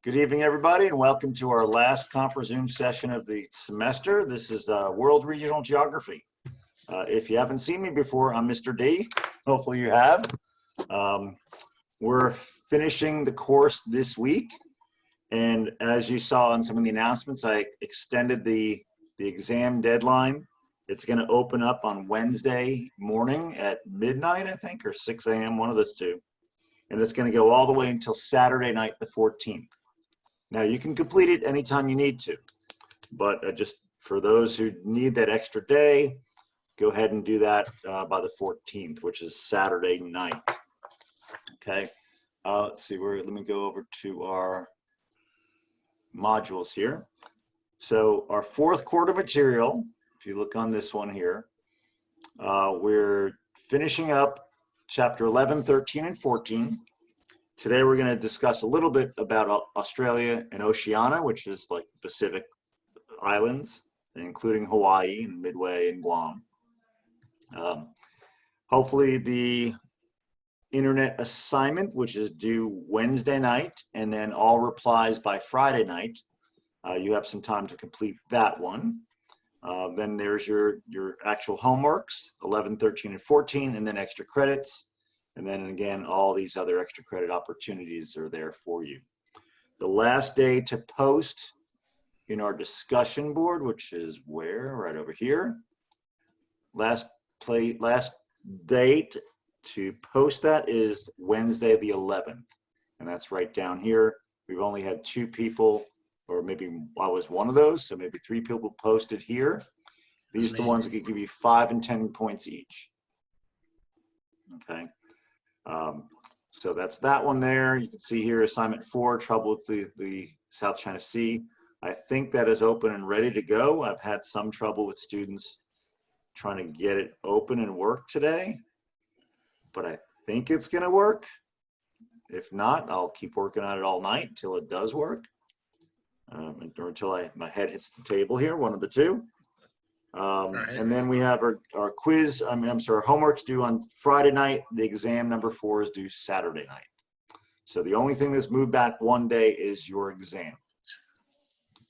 Good evening, everybody, and welcome to our last Conference Zoom session of the semester. This is World Regional Geography. If you haven't seen me before, I'm Mr. D. Hopefully you have. We're finishing the course this week, and as you saw in some of the announcements, I extended the exam deadline. It's going to open up on Wednesday morning at midnight, I think, or 6 a.m., one of those two. And it's going to go all the way until Saturday night, the 14th. Now, you can complete it anytime you need to, but just for those who need that extra day, go ahead and do that by the 14th, which is Saturday night. Okay, let's see, let me go over to our modules here. So our fourth quarter material, if you look on this one here, we're finishing up chapter 11, 13, and 14. Today we're going to discuss a little bit about Australia and Oceania, which is like Pacific islands, including Hawaii and Midway and Guam. Hopefully the internet assignment, which is due Wednesday night, and then all replies by Friday night, you have some time to complete that one. Then there's your actual homeworks, 11, 13, and 14, and then extra credits. And then again, all these other extra credit opportunities are there for you. The last day to post in our discussion board, which is where? Right over here. Last date to post that is Wednesday the 11th. And that's right down here. We've only had 2 people, or maybe I was one of those, so maybe 3 people posted here. These are the ones that could give you 5 and 10 points each. Okay. So that's that one there. You can see here assignment 4, trouble with the South China Sea. I think that is open and ready to go. I've had some trouble with students trying to get it open and work today, but I think it's going to work. If not, I'll keep working on it all night until it does work, or until my head hits the table here, one of the two. And then we have our quiz, our homework's due on Friday night. The exam number 4 is due Saturday night. So the only thing that's moved back one day is your exam.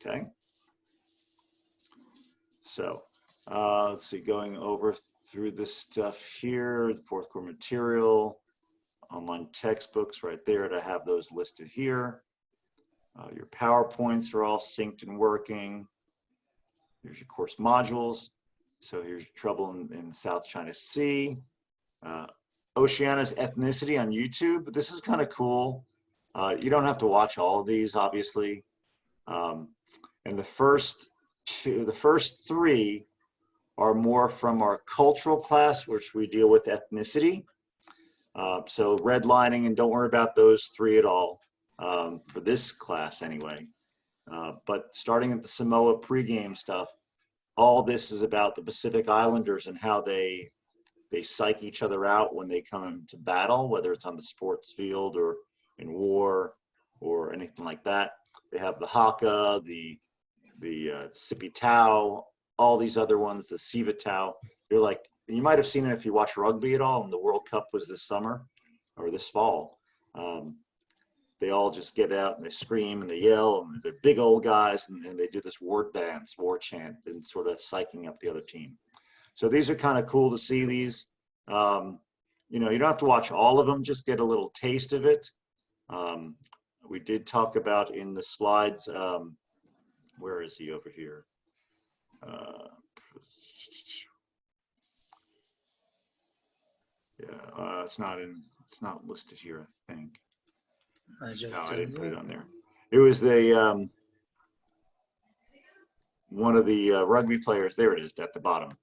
Okay. So let's see, going over through this stuff here, the fourth core material, online textbooks right there. I have those listed here. Your PowerPoints are all synced and working. Here's your course modules. So here's trouble in South China Sea. Oceania's ethnicity on YouTube. This is kind of cool. You don't have to watch all of these, obviously. And the first 3 are more from our cultural class, which we deal with ethnicity. So redlining, and don't worry about those 3 at all for this class anyway. But starting at the Samoa pregame stuff, all this is about the Pacific Islanders and how they psych each other out when they come into battle, whether it's on the sports field or in war or anything like that. They have the haka, the sipi tau, all these other ones, the siva tau. You're like, you might have seen it if you watch rugby at all, and the World Cup was this summer or this fall. They all just get out and they scream and they yell, and they're big old guys, and they do this war dance, war chant, and sort of psyching up the other team. So these are kind of cool to see these. You know, you don't have to watch all of them, just get a little taste of it. We did talk about in the slides, where is he over here? Yeah, it's not listed here, I think. No, I didn't put it on there. It was the one of the rugby players. There it is at the bottom.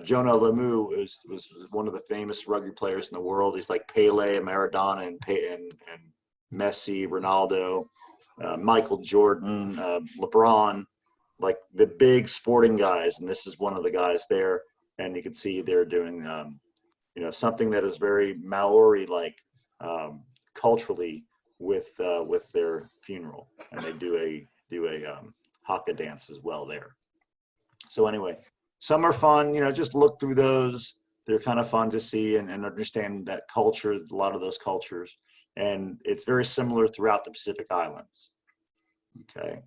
Jonah Lemu was one of the famous rugby players in the world. He's like Pele, Maradona, and Messi, Ronaldo, Michael Jordan, LeBron, like the big sporting guys. And this is one of the guys there. And you can see they're doing, you know, something that is very Maori-like culturally with their funeral, and they do a haka dance as well there. So anyway, some are fun, you know, just look through those. They're kind of fun to see and understand that culture, a lot of those cultures. and it's very similar throughout the Pacific Islands. Okay.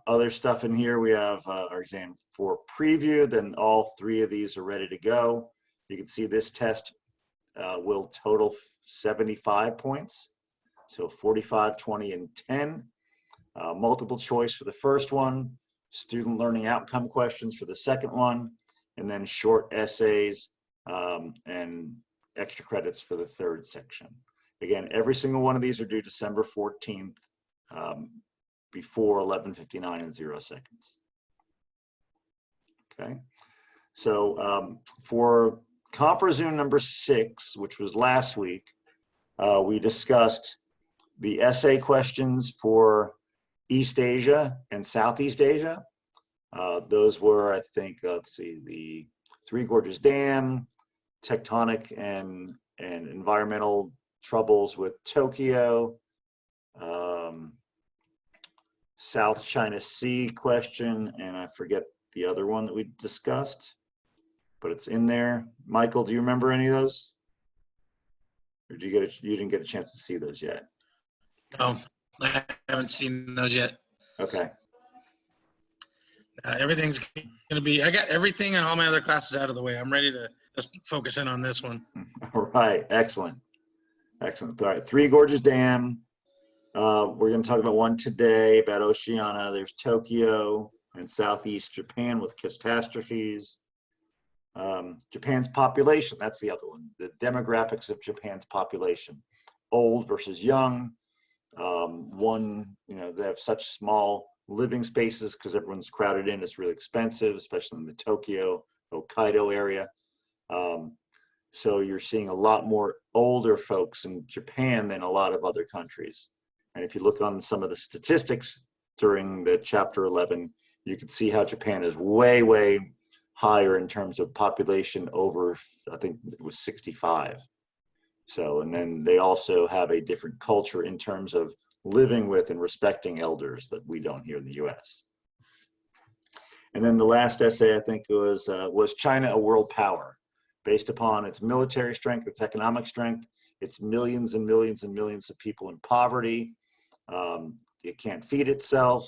Other stuff in here, we have our exam 4 preview, then all 3 of these are ready to go. You can see this test will total 75 points. So 45, 20, and 10. Multiple choice for the first one, student learning outcome questions for the second one, and then short essays and extra credits for the third section. Again, every single one of these are due December 14th before 11:59 and 0 seconds. Okay, so for ConferZoom number 6, which was last week, we discussed the essay questions for East Asia and Southeast Asia. Those were, I think, let's see, the Three Gorges Dam, tectonic and environmental troubles with Tokyo, South China Sea question, and I forget the other one that we discussed, but it's in there. Michael, do you remember any of those? Or you didn't get a chance to see those yet? No, I haven't seen those yet. Okay. Everything's going to be, I got everything and all my other classes out of the way. I'm ready to just focus in on this one. All right, excellent. Excellent. All right, Three Gorges Dam. We're going to talk about one today about Oceania. There's Tokyo and Southeast Japan with catastrophes. Japan's population, that's the other one. The demographics of Japan's population. Old versus young. They have such small living spaces because everyone's crowded in. It's really expensive, especially in the Tokyo, Hokkaido area. So you're seeing a lot more older folks in Japan than a lot of other countries. And if you look on some of the statistics during the chapter 11, you can see how Japan is way, way higher in terms of population over, I think it was 65. So, and then they also have a different culture in terms of living with and respecting elders that we don't here in the US. And then the last essay, I think, was China a world power? Based upon its military strength, its economic strength, its millions and millions and millions of people in poverty. It can't feed itself.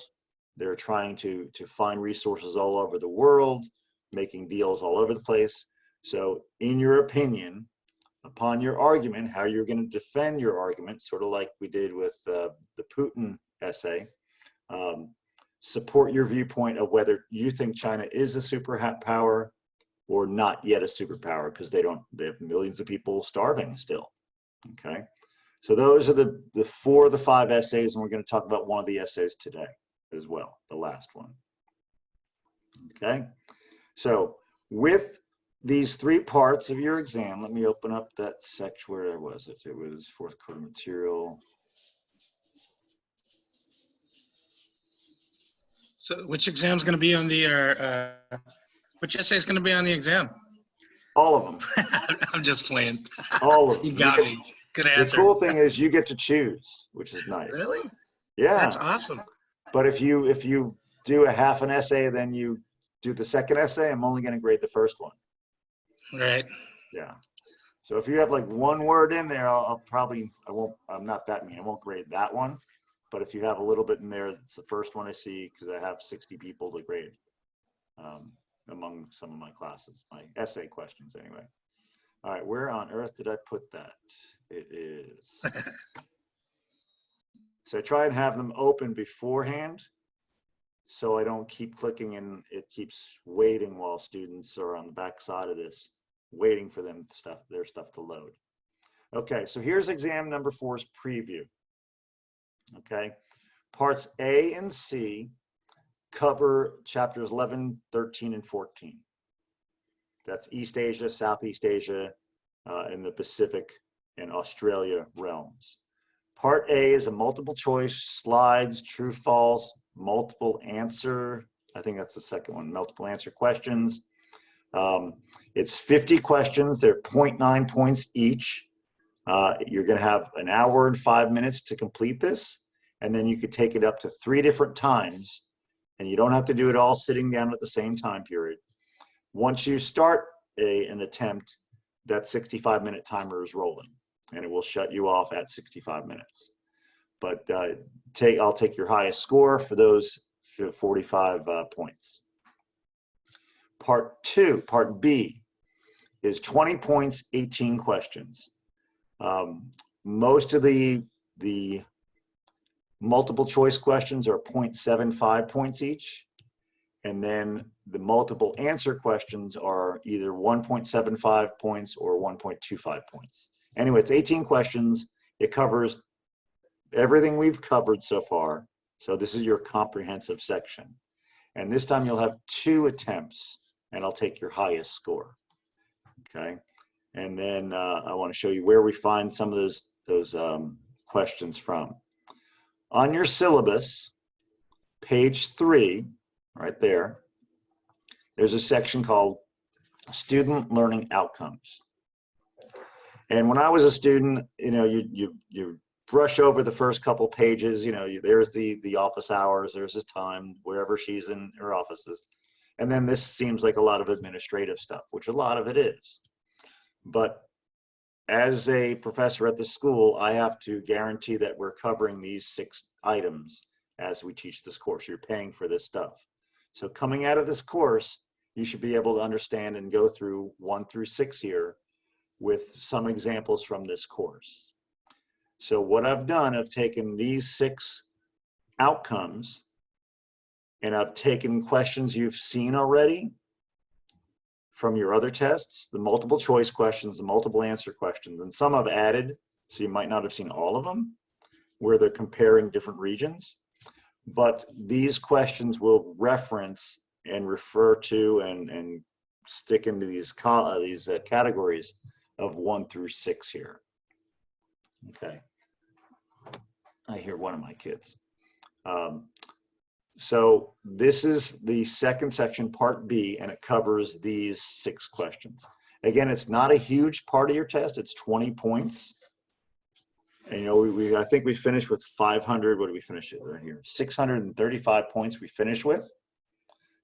They're trying to find resources all over the world, making deals all over the place. So in your opinion, upon your argument, how you're going to defend your argument, sort of like we did with the Putin essay, support your viewpoint of whether you think China is a superpower or not yet a superpower, because they have millions of people starving still. Okay, so those are the 4 of the 5 essays, and we're going to talk about one of the essays today as well, the last one. Okay, so with these 3 parts of your exam, let me open up that section. Where was it? It was 4th quarter material. So which exam is going to be on the, which essay is going to be on the exam? All of them. I'm just playing. All of them. You got me. Good answer. The cool thing is you get to choose, which is nice. Really? Yeah. That's awesome. But if you do a half an essay, then you do the second essay, I'm only going to grade the first one. Right. Yeah. So if you have like one word in there, I'm not that mean. I won't grade that one. But if you have a little bit in there, it's the first one I see, because I have 60 people to grade among some of my classes, my essay questions anyway. All right, where on earth did I put that? It is. So I try and have them open beforehand so I don't keep clicking and it keeps waiting while students are on the back side of this, waiting for their stuff to load. Okay, so here's exam number 4's preview. Okay, parts A and C cover chapters 11, 13, and 14. That's East Asia, Southeast Asia, and the Pacific and Australia realms. Part A is a multiple choice, slides, true, false, multiple answer. I think that's the second one, multiple answer questions. It's 50 questions. They're 0.9 points each. You're going to have an hour and 5 minutes to complete this, and then you could take it up to 3 different times, and you don't have to do it all sitting down at the same time period. Once you start an attempt, that 65-minute timer is rolling. and it will shut you off at 65 minutes. But I'll take your highest score for those 45 points. Part B, is 20 points, 18 questions. Most of the multiple choice questions are 0.75 points each. And then the multiple answer questions are either 1.75 points or 1.25 points. Anyway, it's 18 questions. It covers everything we've covered so far. So this is your comprehensive section. And this time you'll have 2 attempts, and I'll take your highest score. Okay. And then I want to show you where we find some of those questions from. On your syllabus, page 3, right there, there's a section called Student Learning Outcomes. And when I was a student, you know, you brush over the first couple pages, you know, there's the office hours, there's his time, wherever she's in her offices. And then this seems like a lot of administrative stuff, which a lot of it is. But as a professor at the school, I have to guarantee that we're covering these 6 items as we teach this course. You're paying for this stuff. So coming out of this course, you should be able to understand and go through 1 through 6 here with some examples from this course. So what I've done, I've taken these 6 outcomes, and I've taken questions you've seen already from your other tests, the multiple choice questions, the multiple answer questions, and some I've added, so you might not have seen all of them, where they're comparing different regions. But these questions will reference and refer to and stick into these categories of 1 through 6 here. Okay. I hear one of my kids. So this is the second section, part B, and it covers these 6 questions. Again, it's not a huge part of your test. It's 20 points. And, you know, I think we finished with 500. What did we finish it right here? 635 points we finished with.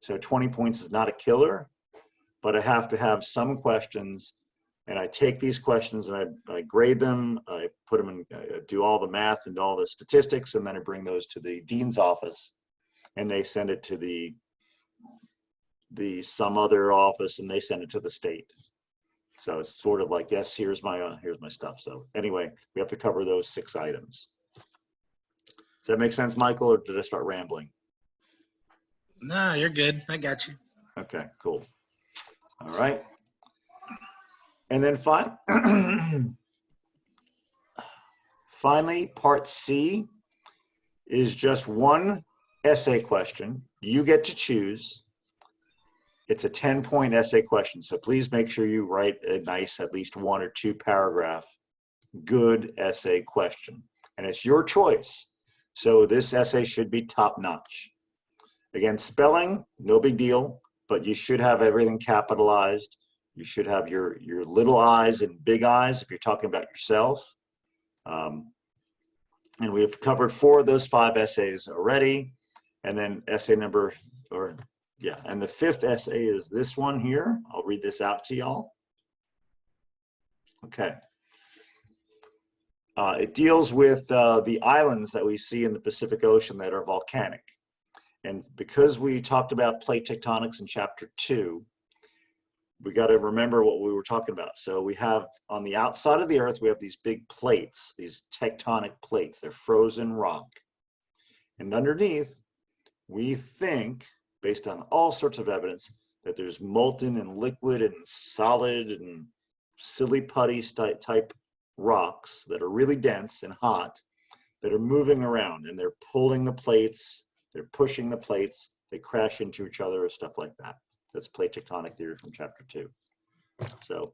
So 20 points is not a killer, but I have to have some questions. And I take these questions and I grade them. I put them in, do all the math and all the statistics, and then I bring those to the dean's office. And they send it to the some other office, and they send it to the state. So it's sort of like, yes, here's my stuff. So anyway, we have to cover those 6 items. Does that make sense, Michael, or did I start rambling? No, you're good. I got you. Okay, cool. All right. And then finally, part C is just 1 essay question. You get to choose. It's a 10-point essay question, so please make sure you write a nice, at least 1 or 2 paragraph, good essay question. And it's your choice. So this essay should be top notch. Again, spelling, no big deal, but you should have everything capitalized. You should have your little I's and big I's if you're talking about yourself. And we've covered 4 of those 5 essays already. And then essay number, and the 5th essay is this one here. I'll read this out to y'all. Okay. It deals with the islands that we see in the Pacific Ocean that are volcanic. And because we talked about plate tectonics in chapter 2, we got to remember what we were talking about. So we have on the outside of the Earth, we have these big plates, these tectonic plates. They're frozen rock. And underneath, we think, based on all sorts of evidence, that there's molten and liquid and solid and silly putty type rocks that are really dense and hot that are moving around, and they're pulling the plates, they're pushing the plates, they crash into each other or stuff like that. That's plate tectonic theory from chapter 2. So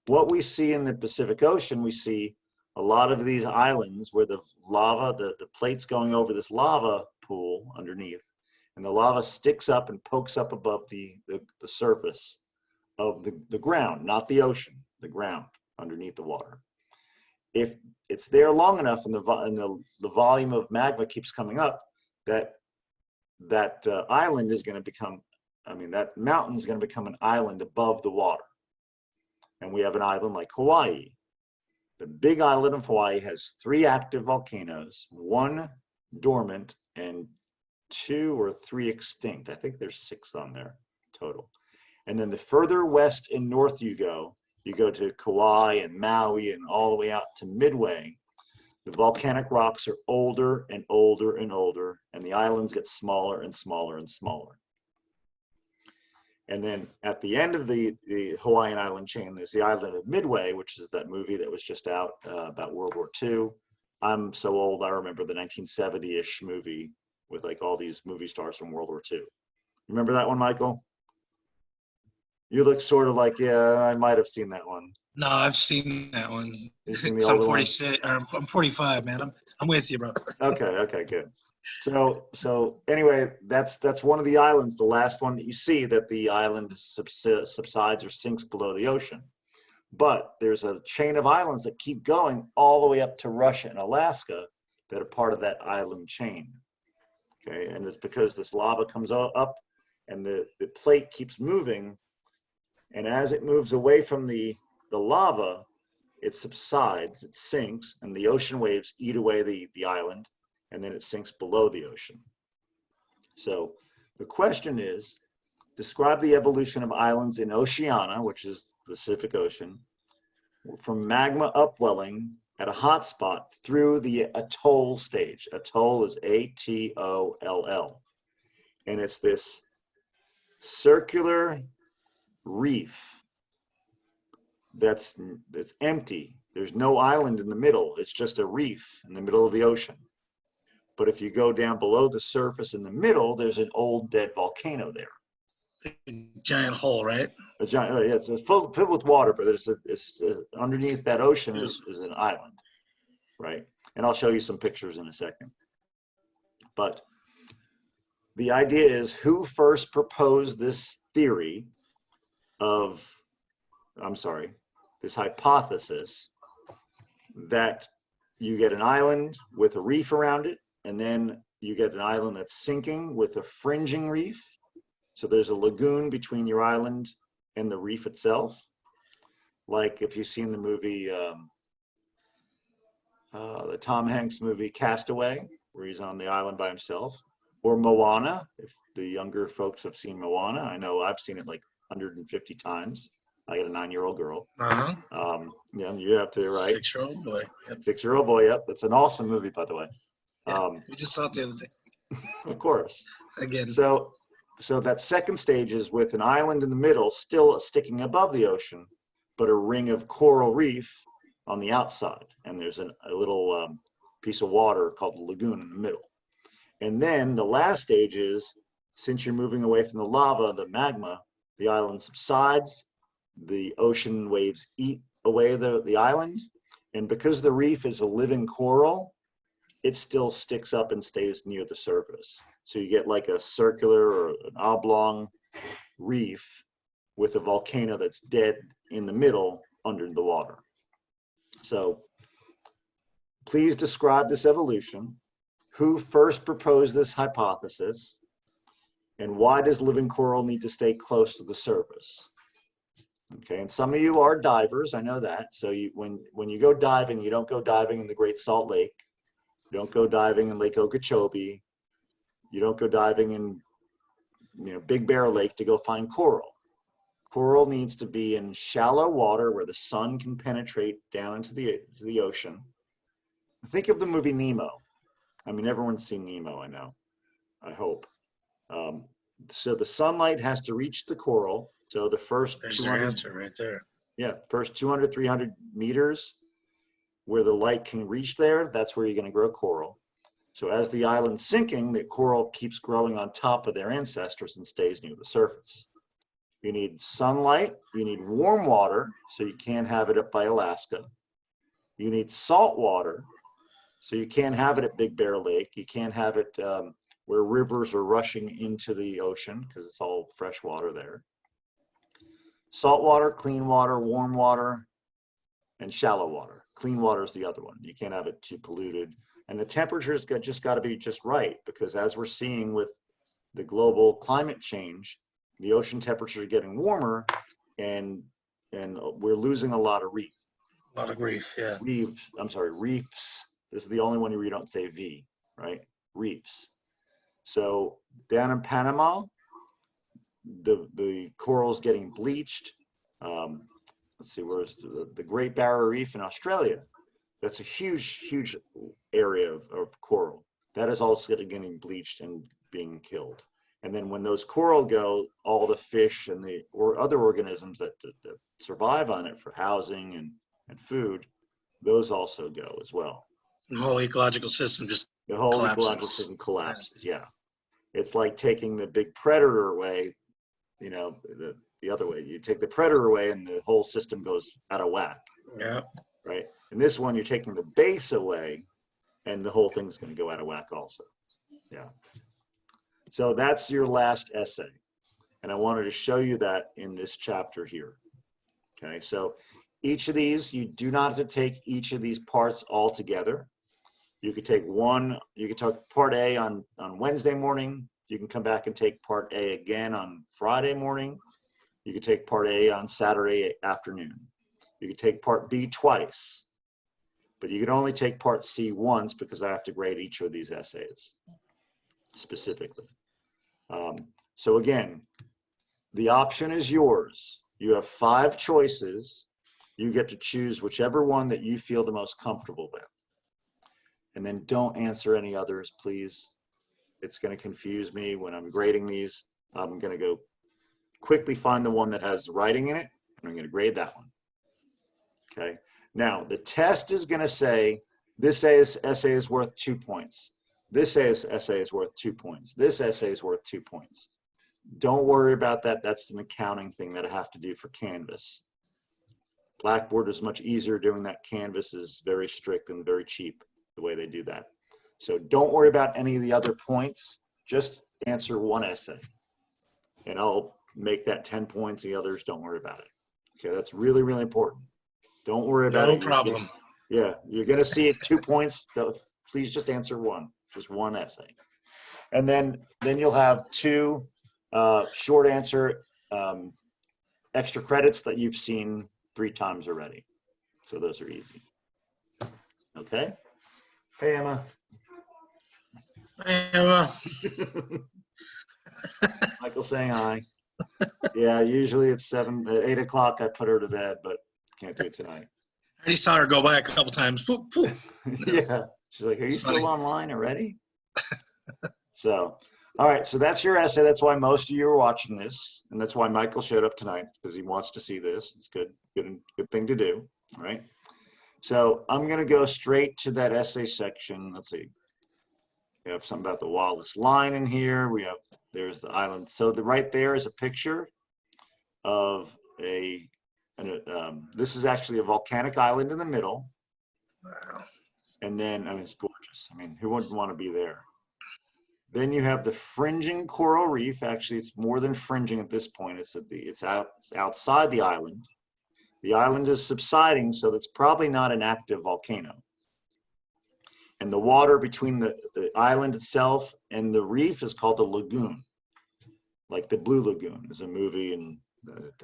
what we see in the Pacific Ocean, we see a lot of these islands where the lava, the plates going over this lava pool underneath, and the lava sticks up and pokes up above the surface of the ground, not the ocean, the ground underneath the water. If it's there long enough and the volume of magma keeps coming up, that island is going to become, that mountain is going to become an island above the water. And we have an island like Hawaii. The big island of Hawaii has 3 active volcanoes, 1 dormant and 2 or 3 extinct. I think there's 6 on there total. And then the further west and north you go to Kauai and Maui and all the way out to Midway, the volcanic rocks are older and older and older, and the islands get smaller and smaller and smaller. And then at the end of the Hawaiian island chain, there's the island of Midway, which is that movie that was just out about World War II. I'm so old, I remember the 1970-ish movie with like all these movie stars from World War II. Remember that one, Michael? You look sort of like, yeah, I might have seen that one. No, I've seen that one. You've seen the I'm older 46, or I'm 45, man. I'm with you, bro. one? Okay, good. So anyway, that's one of the islands, the last one that you see that the island subsides or sinks below the ocean. But there's a chain of islands that keep going all the way up to Russia and Alaska that are part of that island chain. Okay, and it's because this lava comes up and the plate keeps moving, and as it moves away from the lava, it subsides, it sinks, and the ocean waves eat away the island, and then it sinks below the ocean. So the question is, describe the evolution of islands in Oceania, which is the Pacific Ocean, from magma upwelling at a hot spot through the atoll stage. Atoll is A-T-O-L-L. And it's this circular reef that's empty. There's no island in the middle. It's just a reef in the middle of the ocean. But if you go down below the surface in the middle, there's an old dead volcano there. Giant hole, right? A giant, yeah, it's filled with water, but it's underneath that ocean is an island, right? And I'll show you some pictures in a second. But the idea is, who first proposed this theory of, this hypothesis that you get an island with a reef around it, and then you get an island that's sinking with a fringing reef. So there's a lagoon between your island and the reef itself. Like if you've seen the movie, the Tom Hanks movie Castaway, where he's on the island by himself, or Moana, if the younger folks have seen Moana. I know I've seen it like 150 times. I got a 9-year-old girl. Yeah, you have to, right? 6-year-old boy. Yep. 6-year-old boy, yep. It's an awesome movie, by the way. Yeah, we just saw it the other day. Of course. Again. So that second stage is with an island in the middle, still sticking above the ocean, but a ring of coral reef on the outside. And there's a little piece of water called the lagoon in the middle. And then the last stage is, since you're moving away from the lava, the magma, the island subsides, the ocean waves eat away the island. And because the reef is a living coral, it still sticks up and stays near the surface. So you get like a circular or an oblong reef with a volcano that's dead in the middle under the water. So please describe this evolution. Who first proposed this hypothesis? And why does living coral need to stay close to the surface? Okay, and some of you are divers, I know that. So when you go diving, you don't go diving in the Great Salt Lake. You don't go diving in Lake Okeechobee. You don't go diving in, Big Bear Lake to go find coral. Coral needs to be in shallow water where the sun can penetrate down into the ocean. Think of the movie Nemo. I mean, everyone's seen Nemo, I know, I hope. So the sunlight has to reach the coral. So the first There's your answer right there. Yeah, first 200, 300 meters where the light can reach there, that's where you're going to grow coral. So as the island's sinking, the coral keeps growing on top of their ancestors and stays near the surface. You need sunlight, you need warm water, so you can't have it up by Alaska. You need salt water, so you can't have it at Big Bear Lake. You can't have it where rivers are rushing into the ocean because it's all fresh water there. Salt water, clean water, warm water, and shallow water. Clean water is the other one. You can't have it too polluted. And the temperature's just got to be just right, because as we're seeing with the global climate change, the ocean temperature is getting warmer, and we're losing a lot of reef. A lot of grief, yeah. Reefs, I'm sorry, reefs. This is the only one where you don't say V, right? Reefs. So down in Panama, the coral's getting bleached. Let's see, where's the Great Barrier Reef in Australia? That's a huge area of coral. That is also getting bleached and being killed. And then when those coral go, all the fish and the or other organisms that survive on it for housing and food, those also go as well. The whole ecological system just The whole collapses. ecological system collapses. Yeah, it's like taking the big predator away. You know, the other way. You take the predator away, and the whole system goes out of whack. Yeah. Right. And this one, you're taking the base away, and the whole thing's going to go out of whack also. Yeah. So that's your last essay. And I wanted to show you that in this chapter here. Okay, so each of these, you do not have to take each of these parts all together. You could take one, you could take part A on Wednesday morning. You can come back and take part A again on Friday morning. You could take part A on Saturday afternoon. You could take part B twice. But you can only take part C once because I have to grade each of these essays specifically. So again, the option is yours. You have 5 choices. You get to choose whichever one that you feel the most comfortable with. And then don't answer any others, please. It's going to confuse me when I'm grading these. I'm going to go quickly find the one that has writing in it, and I'm going to grade that one. Okay. Now, the test is going to say, this essay is worth 2 points. This essay is worth 2 points. This essay is worth 2 points. Don't worry about that. That's an accounting thing that I have to do for Canvas. Blackboard is much easier doing that. Canvas is very strict and very cheap the way they do that. So don't worry about any of the other points. Just answer one essay. And I'll make that 10 points. The others, don't worry about it. Okay, that's really, really important. Don't worry about it. No problem. Yeah, you're going to see it 2 points. Please just answer one, just one essay. And then you'll have 2 short answer extra credits that you've seen 3 times already. So those are easy. Okay. Hey, Emma. Hey, Emma. Michael saying hi. Yeah, usually it's 8 o'clock. I put her to bed, but can't do it tonight. I already saw her go by a couple times. Poof, poof. Yeah. She's like, are you It's still funny. online already? So, all right. So that's your essay. That's why most of you are watching this. And that's why Michael showed up tonight, because he wants to see this. It's good thing to do. All right. So I'm going to go straight to that essay section. Let's see. We have something about the Wallace Line in here. There's the island. So right there is a picture of this is actually a volcanic island in the middle. Wow. And then, I mean, it's gorgeous. I mean, who wouldn't want to be there? Then you have the fringing coral reef. Actually, it's more than fringing at this point. It's outside the island. The island is subsiding, so that's probably not an active volcano. And the water between the island itself and the reef is called the lagoon. Like the Blue Lagoon is a movie, and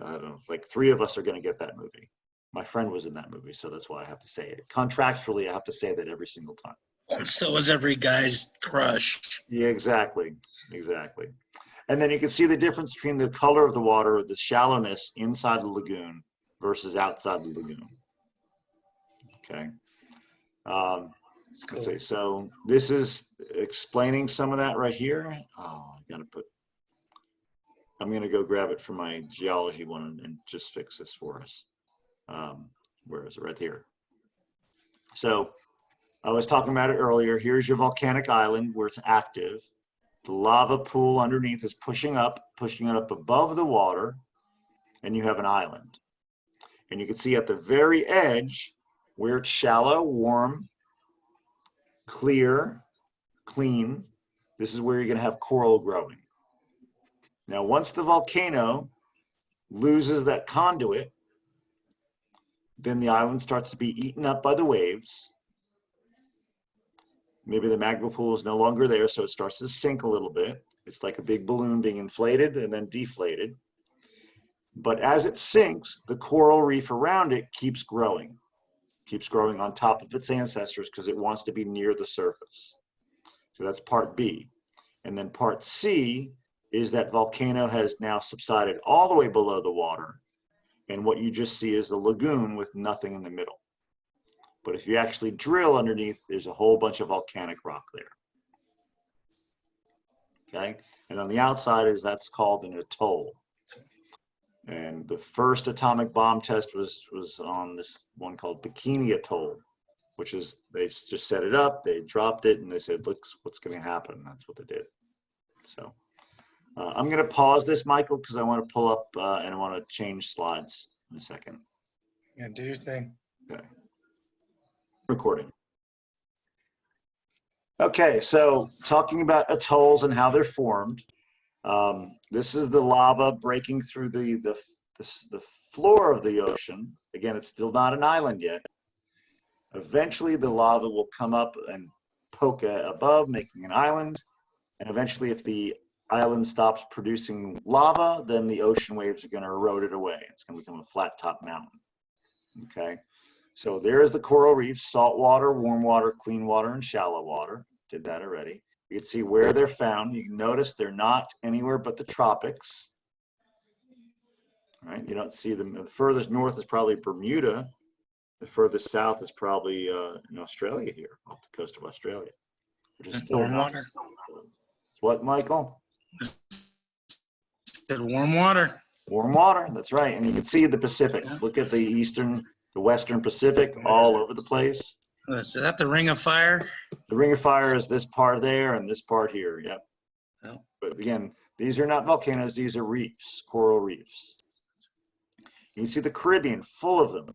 I don't know, like 3 of us are going to get that movie. My friend was in that movie, so that's why I have to say it. Contractually, I have to say that every single time. And so is every guy's crush. Yeah, exactly. And then you can see the difference between the color of the water, the shallowness inside the lagoon versus outside the lagoon. Okay. Let's see. So this is explaining some of that right here. Oh, I'm going to go grab it from my geology one and just fix this for us. Where is it? Right here. So I was talking about it earlier. Here's your volcanic island where it's active. The lava pool underneath is pushing it up above the water, and you have an island. And you can see at the very edge where it's shallow, warm, clear, clean, this is where you're going to have coral growing. Now, once the volcano loses that conduit, then the island starts to be eaten up by the waves. Maybe the magma pool is no longer there, so it starts to sink a little bit. It's like a big balloon being inflated and then deflated. But as it sinks, the coral reef around it keeps growing. keeps growing on top of its ancestors because it wants to be near the surface. So that's part B. And then part C is that volcano has now subsided all the way below the water. And what you just see is a lagoon with nothing in the middle. But if you actually drill underneath, there's a whole bunch of volcanic rock there. Okay, and on the outside that's called an atoll. And the first atomic bomb test was on this one called Bikini Atoll, which is, they just set it up, they dropped it, and they said, look what's going to happen. That's what they did. So I'm going to pause this, Michael, because I want to pull up and I want to change slides in a second. Yeah, do your thing. Okay. Recording. Okay, so talking about atolls and how they're formed. This is the lava breaking through the floor of the ocean. Again, it's still not an island yet. Eventually, the lava will come up and poke above, making an island. And eventually, if the island stops producing lava, then the ocean waves are going to erode it away. It's going to become a flat top mountain. Okay, so there's the coral reefs: salt water, warm water, clean water, and shallow water. Did that already. You can see where they're found. You can notice they're not anywhere but the tropics. Right? You don't see them. The furthest north is probably Bermuda. The furthest south is probably in Australia here, off the coast of Australia, which is still warm not. water. What, Michael? Said warm water. Warm water. That's right. And you can see the Pacific. Look at the western Pacific, all over the place. Is that the Ring of Fire? The Ring of Fire is this part there and this part here. Yep. Oh. But again, these are not volcanoes. These are reefs, coral reefs. You can see the Caribbean full of them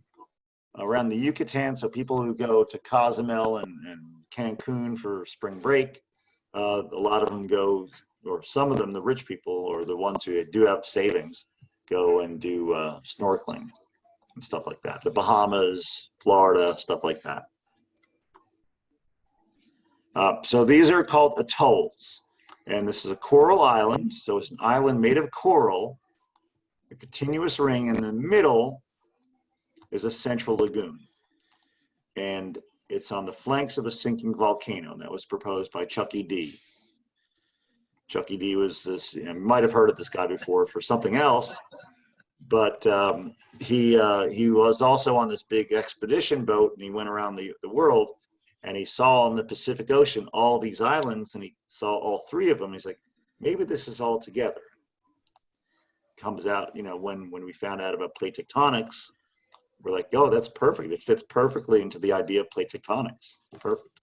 around the Yucatan. So people who go to Cozumel and Cancun for spring break, a lot of them go, or some of them, the rich people or the ones who do have savings, go and do snorkeling and stuff like that. The Bahamas, Florida, stuff like that. So these are called atolls, and this is a coral island. So it's an island made of coral, a continuous ring. In the middle is a central lagoon, and it's on the flanks of a sinking volcano that was proposed by Chucky D. Chucky D was this, you might have heard of this guy before for something else, but he was also on this big expedition boat, and he went around the world. And he saw in the Pacific Ocean all these islands, and he saw all three of them. He's like, maybe this is all together. Comes out, when we found out about plate tectonics, we're like, oh, that's perfect. It fits perfectly into the idea of plate tectonics. Perfect.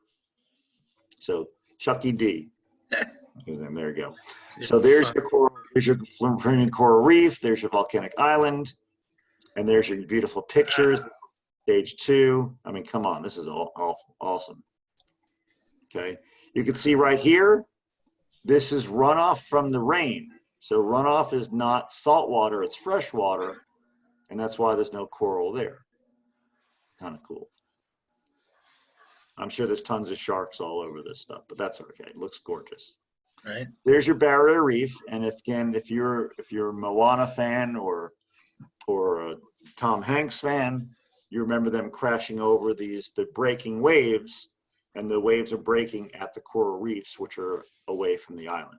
So Chucky D. His name. There you go. So there's your coral, there's your Florentine coral reef. There's your volcanic island, and there's your beautiful pictures. Stage 2. I mean, come on, this is all awesome. Okay, you can see right here, this is runoff from the rain. So runoff is not salt water, it's fresh water, and that's why there's no coral there. Kind of cool. I'm sure there's tons of sharks all over this stuff, but that's okay. It looks gorgeous. Right. There's your barrier reef, and if you're a Moana fan or a Tom Hanks fan, you remember them crashing over the breaking waves, and the waves are breaking at the coral reefs, which are away from the island.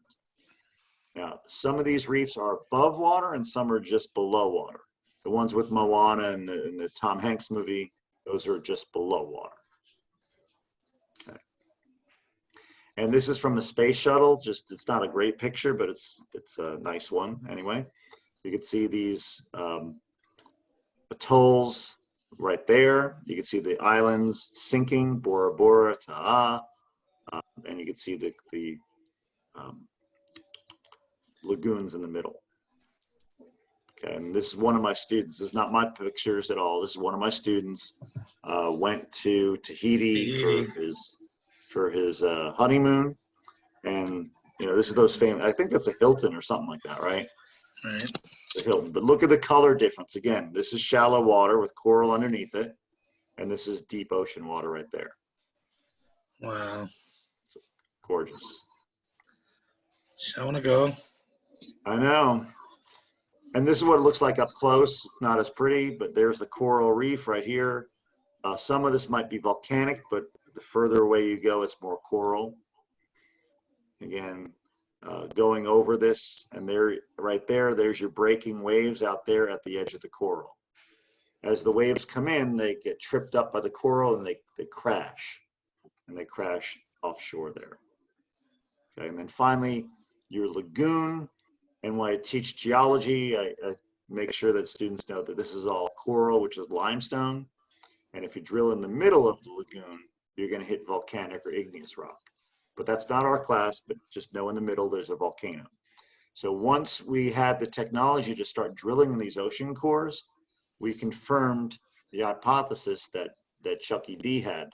Now, some of these reefs are above water and some are just below water. The ones with Moana and the Tom Hanks movie, those are just below water. Okay. And this is from the space shuttle. It's not a great picture, but it's a nice one anyway. You can see these atolls right there. You can see the islands sinking, Bora Bora, Ta'a, and you can see the lagoons in the middle. Okay, and this is one of my students. This is not my pictures at all. This is one of my students. Went to Tahiti for his honeymoon, and this is those famous. I think that's a Hilton or something like that, right? Right. The Hilton. But look at the color difference. Again, this is shallow water with coral underneath it, and this is deep ocean water right there. Wow. It's gorgeous. I want to go. I know. And this is what it looks like up close. It's not as pretty, but there's the coral reef right here. Some of this might be volcanic, but the further away you go, it's more coral. Again, going over this, and there, right there, there's your breaking waves out there at the edge of the coral. As the waves come in, they get tripped up by the coral and they crash. And they crash offshore there. Okay, and then finally, your lagoon. And when I teach geology, I make sure that students know that this is all coral, which is limestone. And if you drill in the middle of the lagoon, you're going to hit volcanic or igneous rock. But that's not our class, but just know in the middle there's a volcano. So once we had the technology to start drilling in these ocean cores, we confirmed the hypothesis that Chucky D had,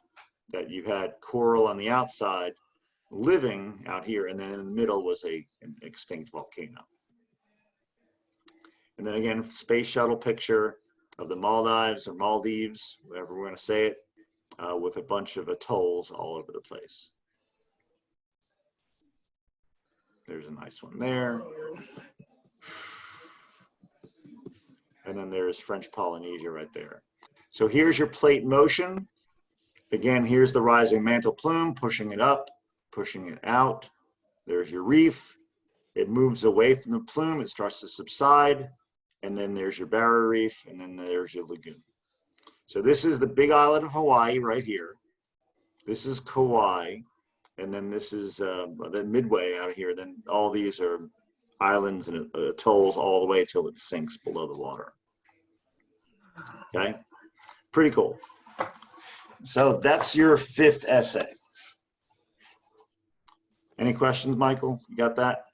that you had coral on the outside living out here, and then in the middle was an extinct volcano. And then again, space shuttle picture of the Maldives or Maldives, whatever we're going to say it, with a bunch of atolls all over the place. There's a nice one there. And then there's French Polynesia right there. So here's your plate motion. Again, here's the rising mantle plume, pushing it up, pushing it out. There's your reef. It moves away from the plume. It starts to subside. And then there's your barrier reef. And then there's your lagoon. So this is the big island of Hawaii right here. This is Kauai. And then this is the midway out of here. Then all these are islands and atolls all the way till it sinks below the water. Okay, pretty cool. So that's your 5th essay. Any questions, Michael? You got that?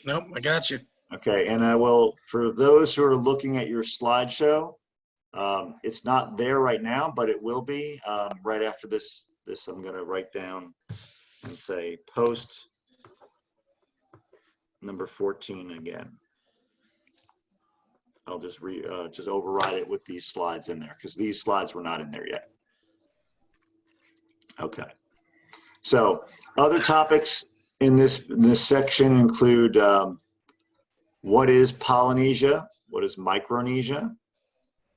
Nope, I got you. Okay, and I will, for those who are looking at your slideshow, it's not there right now, but it will be right after this. I'm going to write down and say post number 14 again. I'll just override it with these slides in there because these slides were not in there yet. Okay. So other topics in this section include what is Polynesia, what is Micronesia,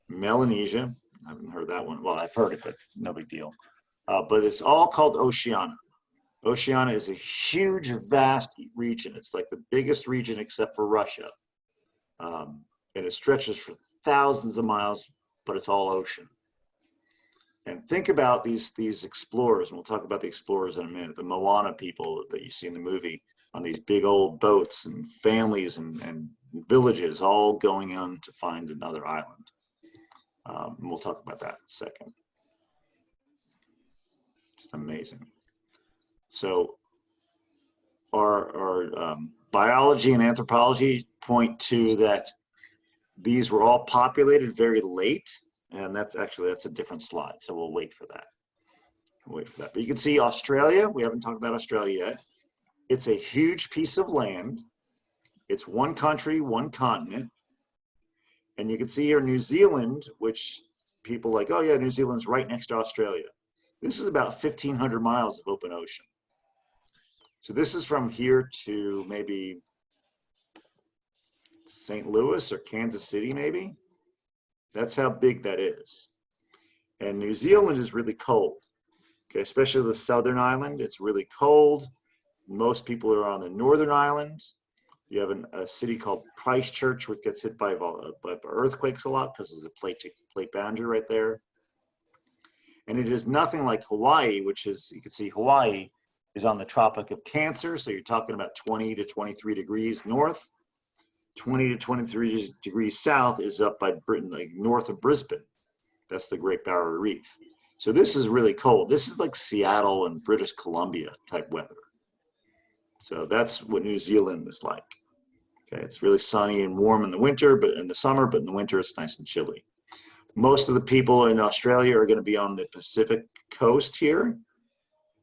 Melanesia. I haven't heard that one. Well, I've heard it, but no big deal. But it's all called Oceania. Oceania is a huge, vast region. It's like the biggest region except for Russia. And it stretches for thousands of miles, but it's all ocean. And think about these explorers, and we'll talk about the explorers in a minute, the Moana people that you see in the movie on these big old boats and families and villages all going on to find another island. And we'll talk about that in a second. Just amazing. So our biology and anthropology point to that these were all populated very late, and that's a different slide, so we'll wait for that. But you can see Australia. We haven't talked about Australia yet. It's a huge piece of land. It's one country, one continent. And you can see here New Zealand, which people like, oh yeah, New Zealand's right next to Australia. This is about 1,500 miles of open ocean. So this is from here to maybe St. Louis or Kansas City, maybe. That's how big that is. And New Zealand is really cold, okay, especially the southern island. It's really cold. Most people are on the northern island. You have a city called Christchurch, which gets hit by earthquakes a lot because there's a plate boundary right there. And it is nothing like Hawaii, which is, you can see Hawaii is on the Tropic of Cancer. So you're talking about 20 to 23 degrees north. 20 to 23 degrees south is up by Britain, like north of Brisbane. That's the Great Barrier Reef. So this is really cold. This is like Seattle and British Columbia type weather. So that's what New Zealand is like. Okay, it's really sunny and warm in the winter, but in the summer, but in the winter it's nice and chilly. Most of the people in Australia are going to be on the Pacific coast here,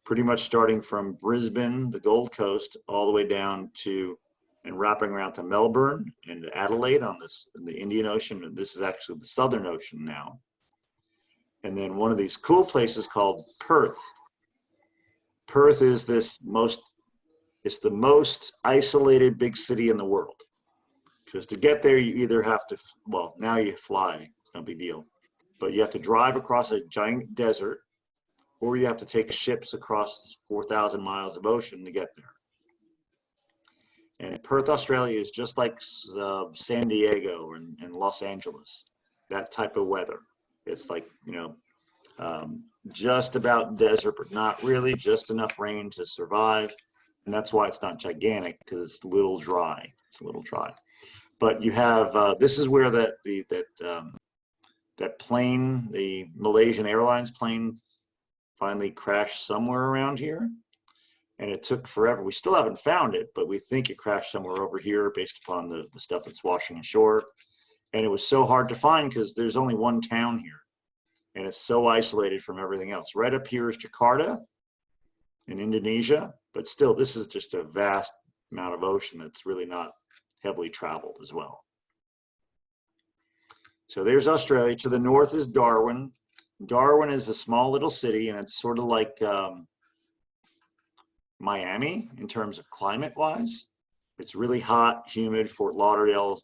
pretty much starting from Brisbane, the Gold Coast, all the way down to and wrapping around to Melbourne and Adelaide on this in the Indian Ocean. And this is actually the Southern Ocean now. And then one of these cool places called Perth. Perth is it's the most isolated big city in the world. Because to get there, you either have to, well, now you fly, it's no big deal. but you have to drive across a giant desert, or you have to take ships across 4,000 miles of ocean to get there. And Perth, Australia is just like San Diego and Los Angeles, that type of weather. It's like, just about desert, but not really, just enough rain to survive. And that's why it's not gigantic, because it's a little dry. It's a little dry. But you have, this is where that plane, the Malaysian Airlines plane, finally crashed somewhere around here. And it took forever. We still haven't found it, but we think it crashed somewhere over here based upon the stuff that's washing ashore. And it was so hard to find because there's only one town here. And it's so isolated from everything else. Right up here is Jakarta in Indonesia, but still, this is just a vast amount of ocean that's really not heavily traveled as well. So there's Australia. To the north is Darwin. Darwin is a small little city, and it's sort of like Miami in terms of climate-wise. It's really hot, humid. Fort Lauderdale is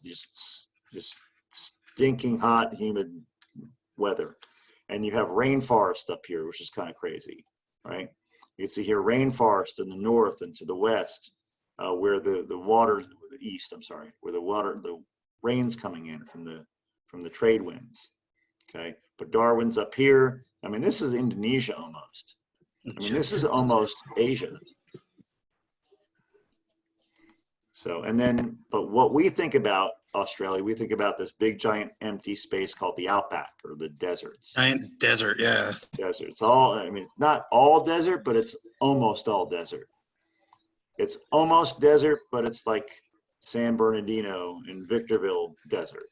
just stinking hot, humid weather. And you have rainforest up here, which is kind of crazy, right? You can see here rainforest in the north and to the west, where the water, the east, I'm sorry, where the rain's coming in from the trade winds, okay? But Darwin's up here. I mean, this is Indonesia almost. I mean, this is almost Asia. So, and then, but what we think about Australia, we think about this big, giant, empty space called the outback or the deserts. Giant desert, yeah. Deserts. I mean, it's not all desert, but it's almost all desert. It's almost desert, but it's like San Bernardino and Victorville desert.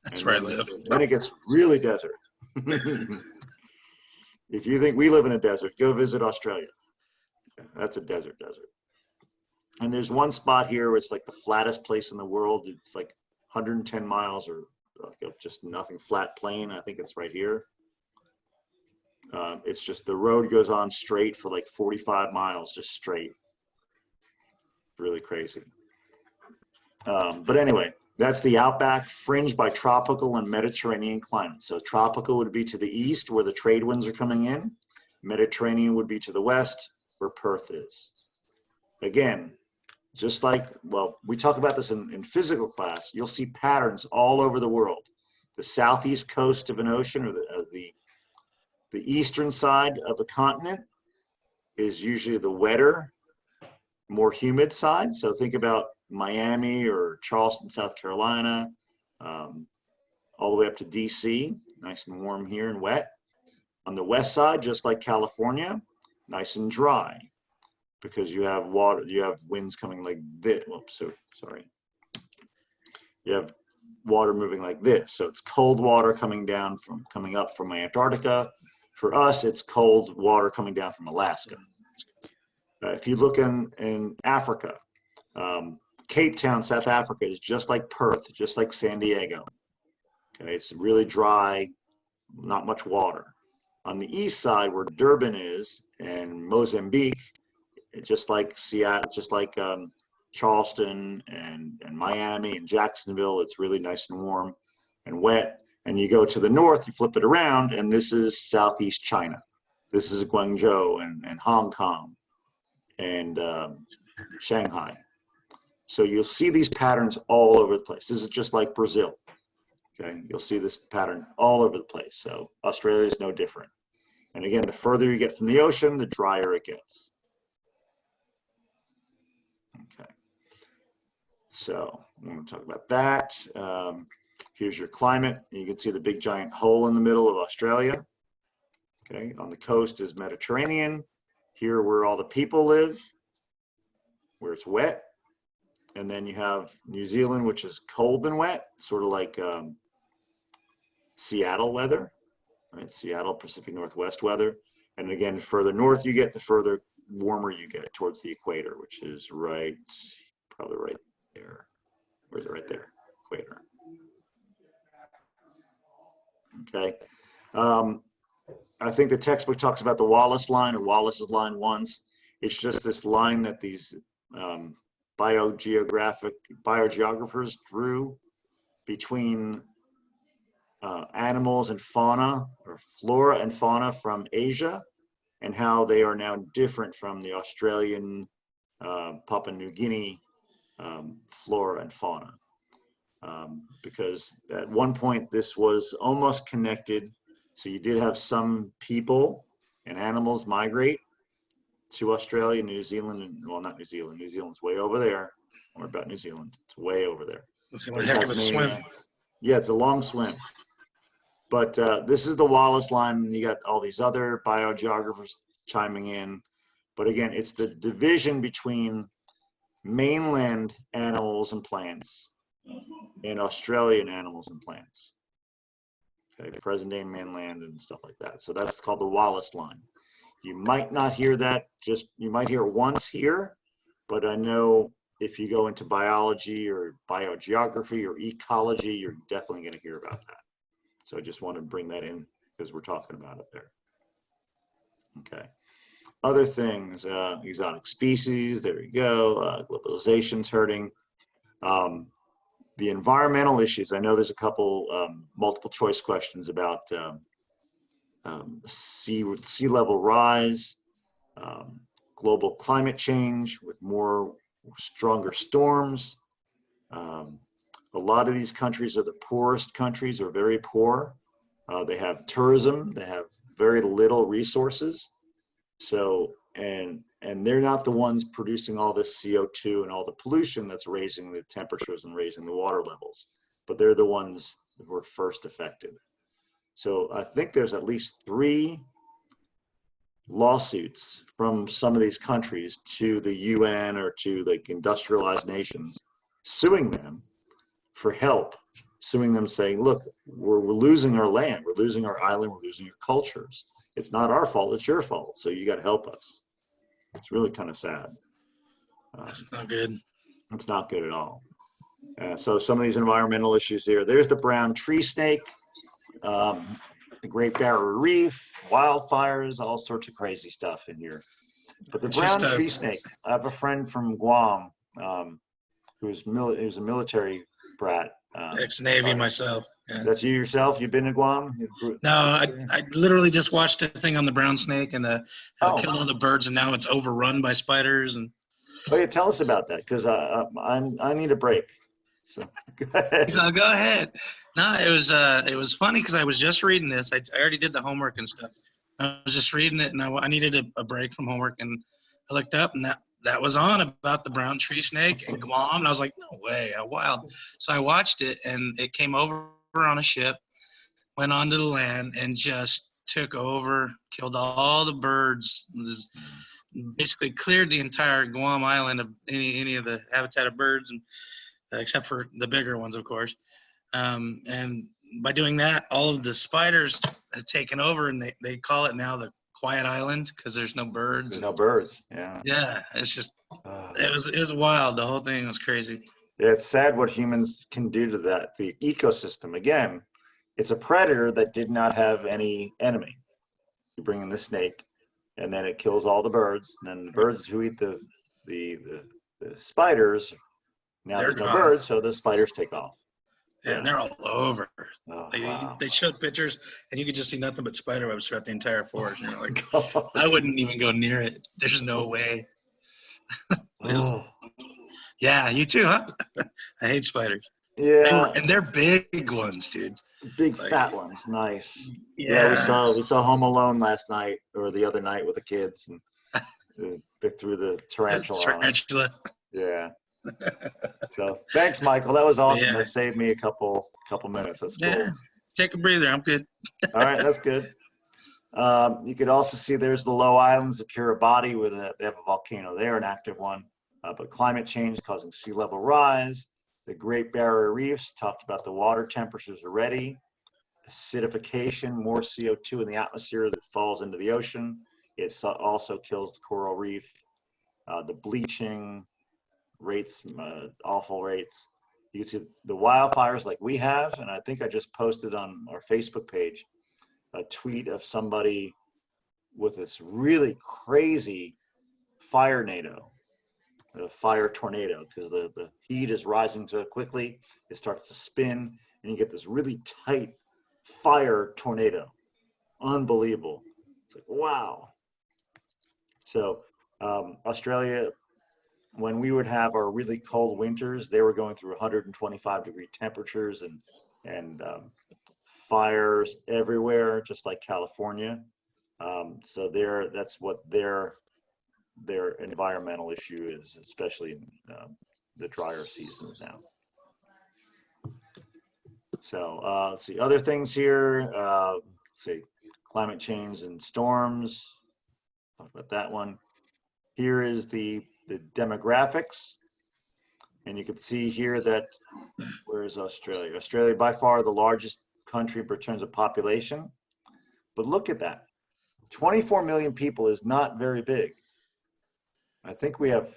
That's where I live. Then it gets really desert. If you think we live in a desert, go visit Australia. That's a desert. And there's one spot here where it's like the flattest place in the world. It's like 110 miles or like just nothing, flat plain. I think it's right here. It's just the road goes on straight for like 45 miles, just straight. Really crazy. But anyway, that's the outback, fringed by tropical and Mediterranean climate. So tropical would be to the east where the trade winds are coming in. Mediterranean would be to the west where Perth is. Again, just like, well, we talk about this in physical class, you'll see patterns all over the world. The southeast coast of an ocean or the eastern side of a continent is usually the wetter, more humid side. So think about Miami or Charleston, South Carolina, all the way up to DC, nice and warm here and wet. On the west side, just like California, nice and dry because you have water, you have winds coming like this. Whoops, so sorry. You have water moving like this. So it's cold water coming up from Antarctica. For us, it's cold water coming down from Alaska. If you look in Africa, Cape Town, South Africa is just like Perth, just like San Diego. Okay, it's really dry, not much water. On the east side, where Durban is, and Mozambique, just like Seattle, just like Charleston and Miami and Jacksonville, it's really nice and warm and wet. And you go to the north, you flip it around, and this is Southeast China. This is Guangzhou and Hong Kong and Shanghai. So you'll see these patterns all over the place. This is just like Brazil. Okay, you'll see this pattern all over the place. So Australia is no different. And again, the further you get from the ocean, the drier it gets. Okay, so I'm going to talk about that. Here's your climate. You can see the big giant hole in the middle of Australia. Okay, on the coast is Mediterranean. Here where all the people live, where it's wet. And then you have New Zealand, which is cold and wet, sort of like Seattle weather, right? Seattle, Pacific Northwest weather. And again, the further north you get, the further warmer you get towards the equator, which is probably right there. Where is it? Right there, equator. Okay. I think the textbook talks about the Wallace line or Wallace's line once. It's just this line that these biogeographers drew between animals and fauna, or flora and fauna from Asia, and how they are now different from the Australian, Papua New Guinea flora and fauna. Because at one point this was almost connected. So you did have some people and animals migrate to Australia, New Zealand, and, well, not New Zealand. New Zealand's way over there. Don't worry about New Zealand. It's way over there. Let's see what heck of a swim. Yeah, it's a long swim. But this is the Wallace line, and you got all these other biogeographers chiming in. But again, it's the division between mainland animals and plants and Australian animals and plants. Okay, present day mainland and stuff like that. So that's called the Wallace line. You might not hear that, you might hear it once here, but I know if you go into biology or biogeography or ecology, you're definitely going to hear about that. So I just want to bring that in because we're talking about it there. Okay. Other things, exotic species, there you go. Globalization's hurting. The environmental issues, I know there's a couple multiple choice questions about sea level rise, global climate change with stronger storms. A lot of these countries are the poorest countries, or very poor. They have tourism, they have very little resources. So, and they're not the ones producing all this CO2 and all the pollution that's raising the temperatures and raising the water levels, but they're the ones who were first affected. So I think there's at least 3 lawsuits from some of these countries to the UN or to like industrialized nations, suing them for help, suing them saying, look, we're losing our land, we're losing our island, we're losing our cultures. It's not our fault, it's your fault. So you got to help us. It's really kind of sad. That's not good. It's not good at all. So some of these environmental issues here, there's the brown tree snake, the Great Barrier Reef, wildfires, all sorts of crazy stuff in here. But the brown tree snake, I have a friend from Guam who's a military brat. Ex-Navy myself. Yeah. That's you yourself? You've been to Guam? No, I literally just watched a thing on the brown snake and killed all the birds, and now it's overrun by spiders. And oh yeah, tell us about that, because I need a break. So go ahead. So go ahead. No, it was funny because I was just reading this. I already did the homework and stuff. I was just reading it, and I needed a break from homework, and I looked up, and that was on about the brown tree snake and Guam, and I was like, no way, how wild. So I watched it, and it came over on a ship, went onto the land, and just took over, killed all the birds, basically cleared the entire Guam island of any of the habitat of birds, and except for the bigger ones, of course. And by doing that, all of the spiders have taken over, and they call it now the Quiet Island because there's no birds. There's no birds. Yeah. Yeah, it's just it was wild. The whole thing was crazy. Yeah, it's sad what humans can do to the ecosystem. Again, it's a predator that did not have any enemy. You bring in the snake, and then it kills all the birds. And then the birds who eat the spiders, now there's no birds, so the spiders take off. Yeah, and they're all over. Oh, they showed pictures, and you could just see nothing but spider webs throughout the entire forest. And you're like, I wouldn't even go near it. There's no way. Yeah, you too, huh? I hate spiders. Yeah, and they're big ones, dude. Big fat ones, nice. Yeah, we saw Home Alone last night or the other night with the kids, and they threw the tarantula. Yeah. So thanks, Michael. That was awesome. Yeah. That saved me a couple minutes. That's cool. Yeah. Take a breather. I'm good. All right, that's good. You could also see there's the low islands of Kiribati, where they have a volcano there, an active one. But climate change causing sea level rise. The Great Barrier Reefs, talked about the water temperatures already. Acidification, more CO2 in the atmosphere that falls into the ocean. It also kills the coral reef. The bleaching rates, awful rates. You can see the wildfires like we have, and I think I just posted on our Facebook page a tweet of somebody with this really crazy fire tornado, because the heat is rising so quickly, it starts to spin, and you get this really tight fire tornado. Unbelievable. It's like, wow. So Australia, when we would have our really cold winters, they were going through 125-degree temperatures and fires everywhere, just like California. So that's what their environmental issue is, especially in the drier seasons now. So let's see other things here. Let's see climate change and storms. Talk about that one. Here is the demographics, and you can see here that where is Australia? Australia by far the largest country in terms of population, but look at that. 24 million people is not very big. I think we have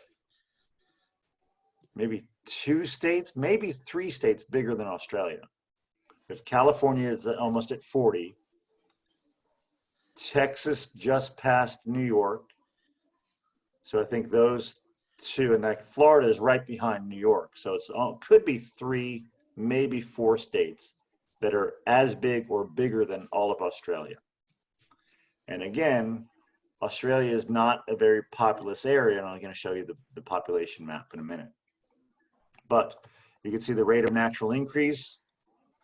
maybe 2 states, maybe 3 states bigger than Australia. But California is almost at 40. Texas just passed New York. So I think those 2, and like Florida is right behind New York. So it could be 3, maybe 4 states that are as big or bigger than all of Australia. And again, Australia is not a very populous area, and I'm going to show you the population map in a minute. But you can see the rate of natural increase.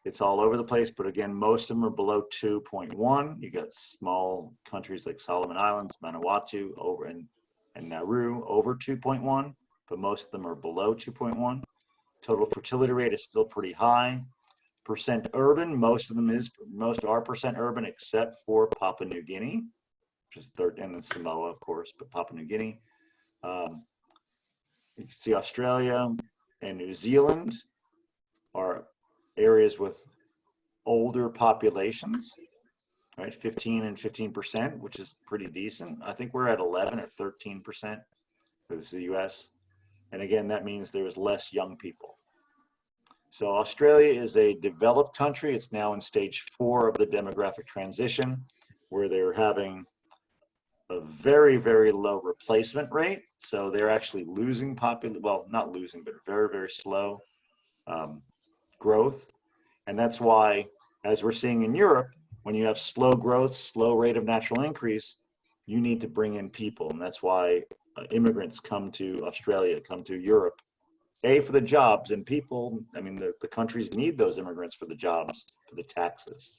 It's all over the place, but again, most of them are below 2.1. You got small countries like Solomon Islands, Vanuatu, and Nauru over 2.1, but most of them are below 2.1. Total fertility rate is still pretty high. Percent urban, most are percent urban except for Papua New Guinea, which is third, and then Samoa, of course, but Papua New Guinea. You can see Australia and New Zealand are areas with older populations, right? 15 and 15%, which is pretty decent. I think we're at 11 or 13%. This is the US. And again, that means there's less young people. So Australia is a developed country. It's now in stage 4 of the demographic transition, where they're having a very, very low replacement rate. So they're actually losing well, not losing, but very, very slow growth. And that's why, as we're seeing in Europe, when you have slow growth, slow rate of natural increase, you need to bring in people. And that's why immigrants come to Australia, come to Europe, for the jobs, and people, I mean, the countries need those immigrants for the jobs, for the taxes,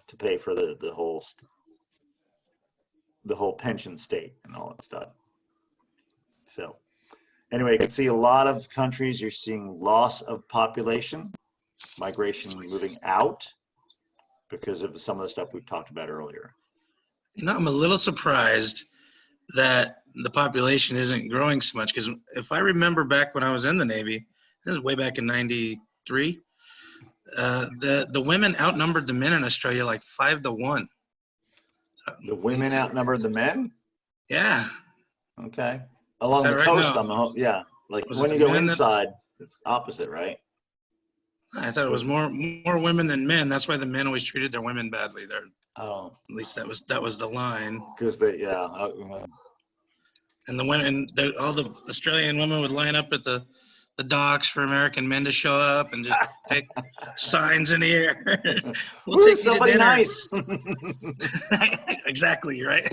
to pay for the whole pension state and all that stuff. So anyway, you can see a lot of countries, you're seeing loss of population, migration moving out because of some of the stuff we've talked about earlier. You know, I'm a little surprised that the population isn't growing so much, because if I remember back when I was in the Navy, this is way back in '93, the women outnumbered the men in Australia like 5-1. The women outnumbered the men? Yeah. Okay. Along the right? coast, No. yeah. Like Was when it you the go men inside, it's opposite, right? I thought it was more women than men. That's why the men always treated their women badly. There. Oh. At least that was the line. Because yeah. And the women, all the Australian women would line up at the docks for American men to show up and just take signs in the air. We'll take somebody you to dinner. Nice. Exactly, right?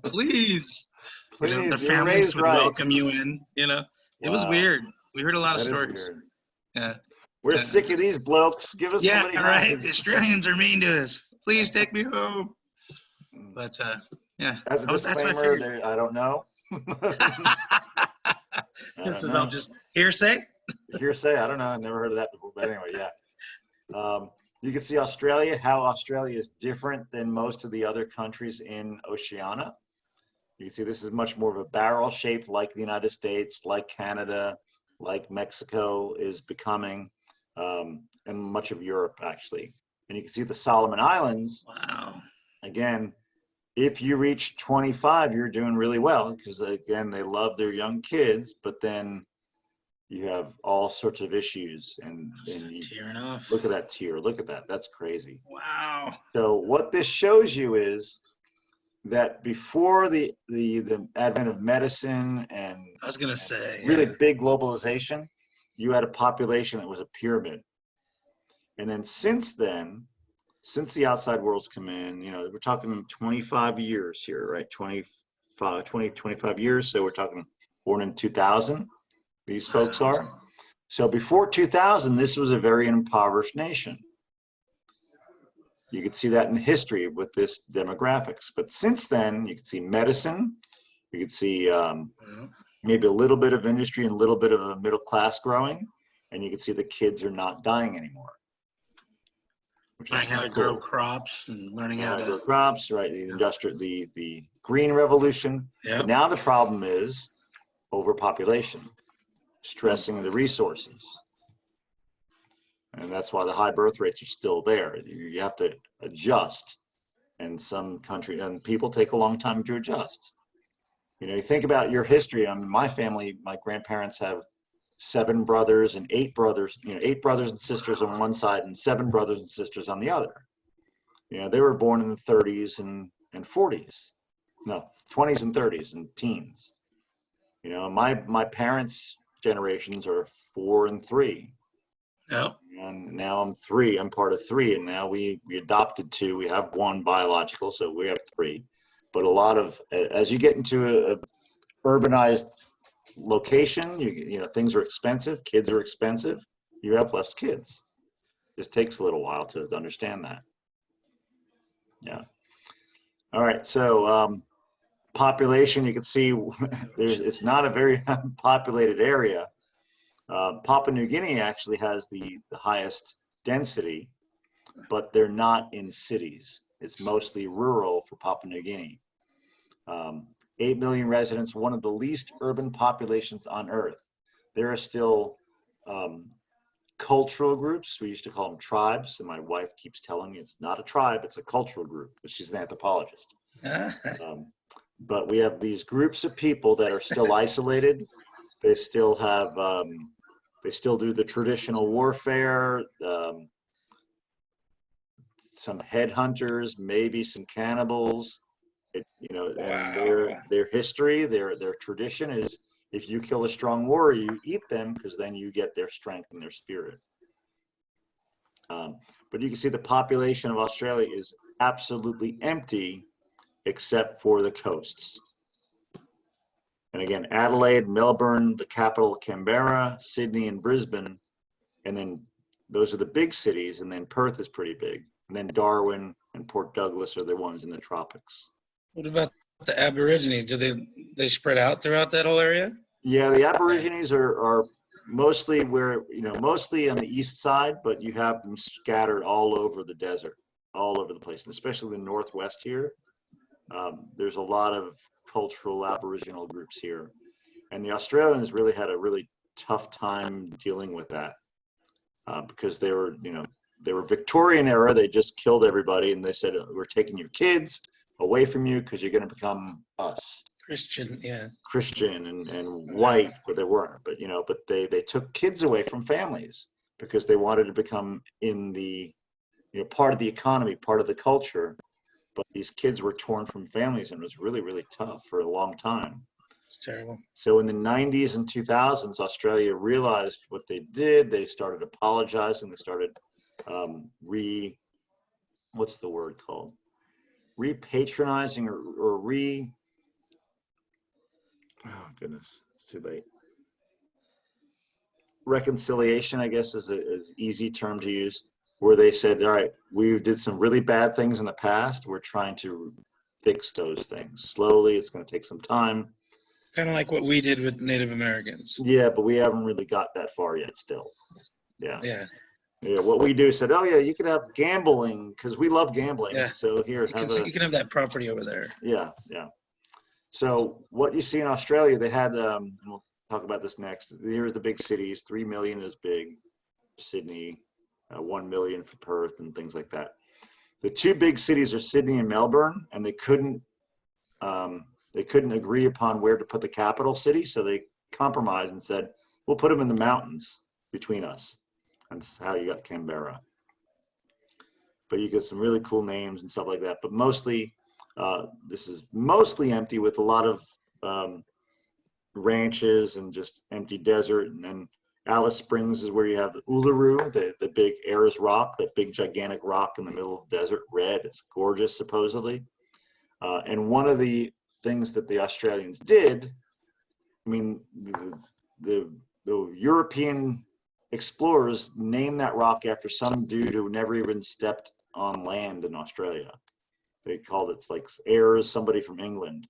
Please. Please, you know, the you're families raised would right. welcome you in. You know, it was weird. We heard a lot of stories. Weird. Yeah. We're sick of these blokes. Give us somebody right. nice. The Australians are mean to us. Please take me home. But yeah. As a disclaimer, I don't know. I don't know. Just hearsay. Hearsay. I don't know. I've never heard of that before. But anyway, yeah. You can see Australia, how Australia is different than most of the other countries in Oceania. You can see this is much more of a barrel shaped, like the United States, like Canada, like Mexico is becoming, and much of Europe actually. And you can see the Solomon Islands. Wow. Again, if you reach 25, you're doing really well, because again, they love their young kids, but then you have all sorts of issues, and you tearing off. Look at that tear. Look at that. That's crazy. Wow. So what this shows you is that before the advent of medicine and I was gonna say really big globalization, you had a population that was a pyramid. And then since then, since the outside world's come in, we're talking 25 years here, right? 25 years. So we're talking born in 2000, these folks are. So before 2000, this was a very impoverished nation. You could see that in history with this demographics. But since then, you can see medicine, you could see maybe a little bit of industry and a little bit of a middle class growing, and you can see the kids are not dying anymore. Learning how to grow crops and learning how to grow crops, right? The industrial, the green revolution. Yep. But now the problem is overpopulation, stressing the resources. And that's why the high birth rates are still there. You have to adjust. And some countries and people take a long time to adjust. You think about your history. My family, my grandparents have 7 brothers and 8 brothers, 8 brothers and sisters on one side and 7 brothers and sisters on the other. They were born in the 30s and 40s. No, 20s and 30s and teens. My parents' generations are 4 and 3. Yep. And now I'm 3. I'm part of 3, and now we adopted 2. We have 1 biological, so we have 3. But a lot of, as you get into a urbanized location, things are expensive. Kids are expensive. You have less kids. It just takes a little while to understand that. Yeah. All right. So population, you can see it's not a very populated area. Papua New Guinea actually has the highest density, but they're not in cities. It's mostly rural for Papua New Guinea. 8 million residents, one of the least urban populations on Earth. There are still cultural groups. We used to call them tribes, and my wife keeps telling me it's not a tribe, it's a cultural group, but she's an anthropologist. But we have these groups of people that are still isolated. They still have, they still do the traditional warfare, some headhunters, maybe some cannibals. And their history, their tradition is, if you kill a strong warrior, you eat them because then you get their strength and their spirit. But you can see the population of Australia is absolutely empty except for the coasts. And again, Adelaide, Melbourne, the capital, Canberra, Sydney, and Brisbane. And then those are the big cities. And then Perth is pretty big. And then Darwin and Port Douglas are the ones in the tropics. What about the Aborigines? Do they spread out throughout that whole area? Yeah, the Aborigines are mostly mostly on the east side, but you have them scattered all over the desert, all over the place, and especially the northwest here. There's a lot of cultural Aboriginal groups here, and the Australians really had a really tough time dealing with that because they were Victorian era. They just killed everybody, and they said, we're taking your kids away from you because you're going to become us. Christian and white, but they weren't. But they took kids away from families because they wanted to become in the part of the economy, part of the culture. But these kids were torn from families, and it was really, really tough for a long time. It's terrible. So in the 90s and 2000s, Australia realized what they did. They started apologizing. They started what's the word called? Repatronizing or oh goodness, it's too late. Reconciliation, I guess, is an easy term to use, where they said, all right, we did some really bad things in the past. We're trying to fix those things. Slowly, it's going to take some time. Kind of like what we did with Native Americans. Yeah, but we haven't really got that far yet still. Yeah. Yeah. Yeah, what we do said, oh yeah, you could have gambling because we love gambling. Yeah. So here, you can have that property over there. Yeah, yeah. So what you see in Australia, they had, and we'll talk about this next. Here's the big cities. 3 million is big. Sydney, 1 million for Perth and things like that. The 2 big cities are Sydney and Melbourne, and they couldn't agree upon where to put the capital city. So they compromised and said, we'll put them in the mountains between us. And that's how you got Canberra. But you get some really cool names and stuff like that. But mostly, this is mostly empty with a lot of ranches and just empty desert. And Alice Springs is where you have Uluru, the big Ayers Rock, that big gigantic rock in the middle of the desert, red. It's gorgeous, supposedly. And one of the things that the Australians did, I mean, the European explorers named that rock after some dude who never even stepped on land in Australia. They called it like Ayers, somebody from England.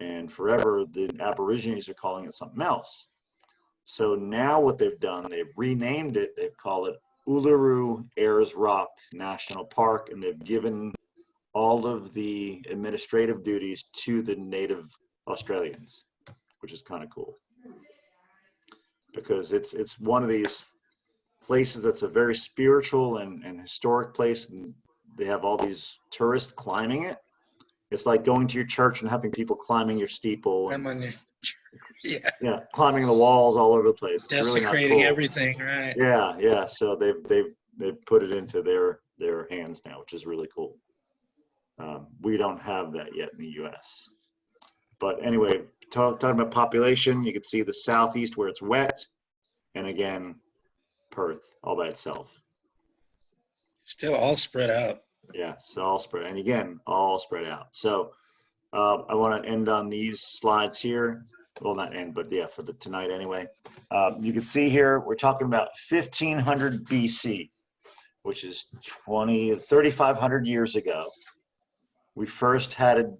And forever, the Aborigines are calling it something else. So now what they've done, they've renamed it. They've called it Uluru Ayers Rock National Park, and they've given all of the administrative duties to the native Australians, which is kind of cool. Because it's one of these places that's a very spiritual and historic place, and they have all these tourists climbing it. It's like going to your church and having people climbing your steeple. And, yeah, climbing the walls all over the place. It's desecrating really not cool. Everything, right? Yeah. So they've put it into their hands now, which is really cool. We don't have that yet in the U.S. But anyway, talking about population, you can see the southeast where it's wet, and again, Perth all by itself. Still all spread out. Yeah, so all spread, and again, all spread out. So I want to end on these slides here. Well, not end, but yeah, for the tonight anyway. You can see here, we're talking about 1500 BC, which is 3,500 years ago. We first had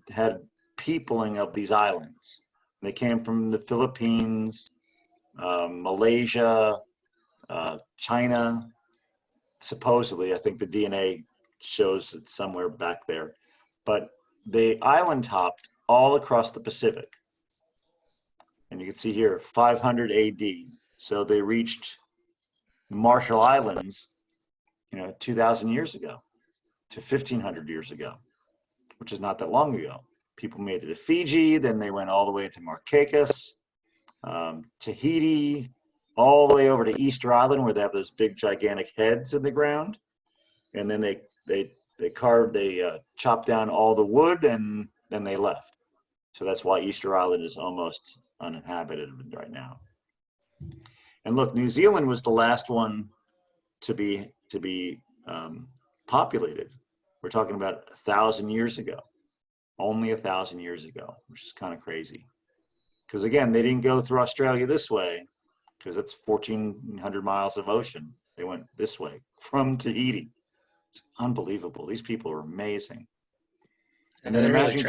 peopling of these islands. They came from the Philippines, Malaysia, China. Supposedly, I think the DNA shows it somewhere back there. But they island hopped all across the Pacific. And you can see here, 500 AD. So they reached Marshall Islands, 2,000 years ago to 1,500 years ago, which is not that long ago. People made it to Fiji, then they went all the way to Marquesas, Tahiti, all the way over to Easter Island, where they have those big gigantic heads in the ground. And then they chopped down all the wood, and then they left. So that's why Easter Island is almost uninhabited right now. And look, New Zealand was the last one to be populated. We're talking about 1,000 years ago, only 1,000 years ago, which is kind of crazy. Because again, they didn't go through Australia this way, because it's 1,400 miles of ocean. They went this way from Tahiti. It's unbelievable. These people are amazing. And then imagine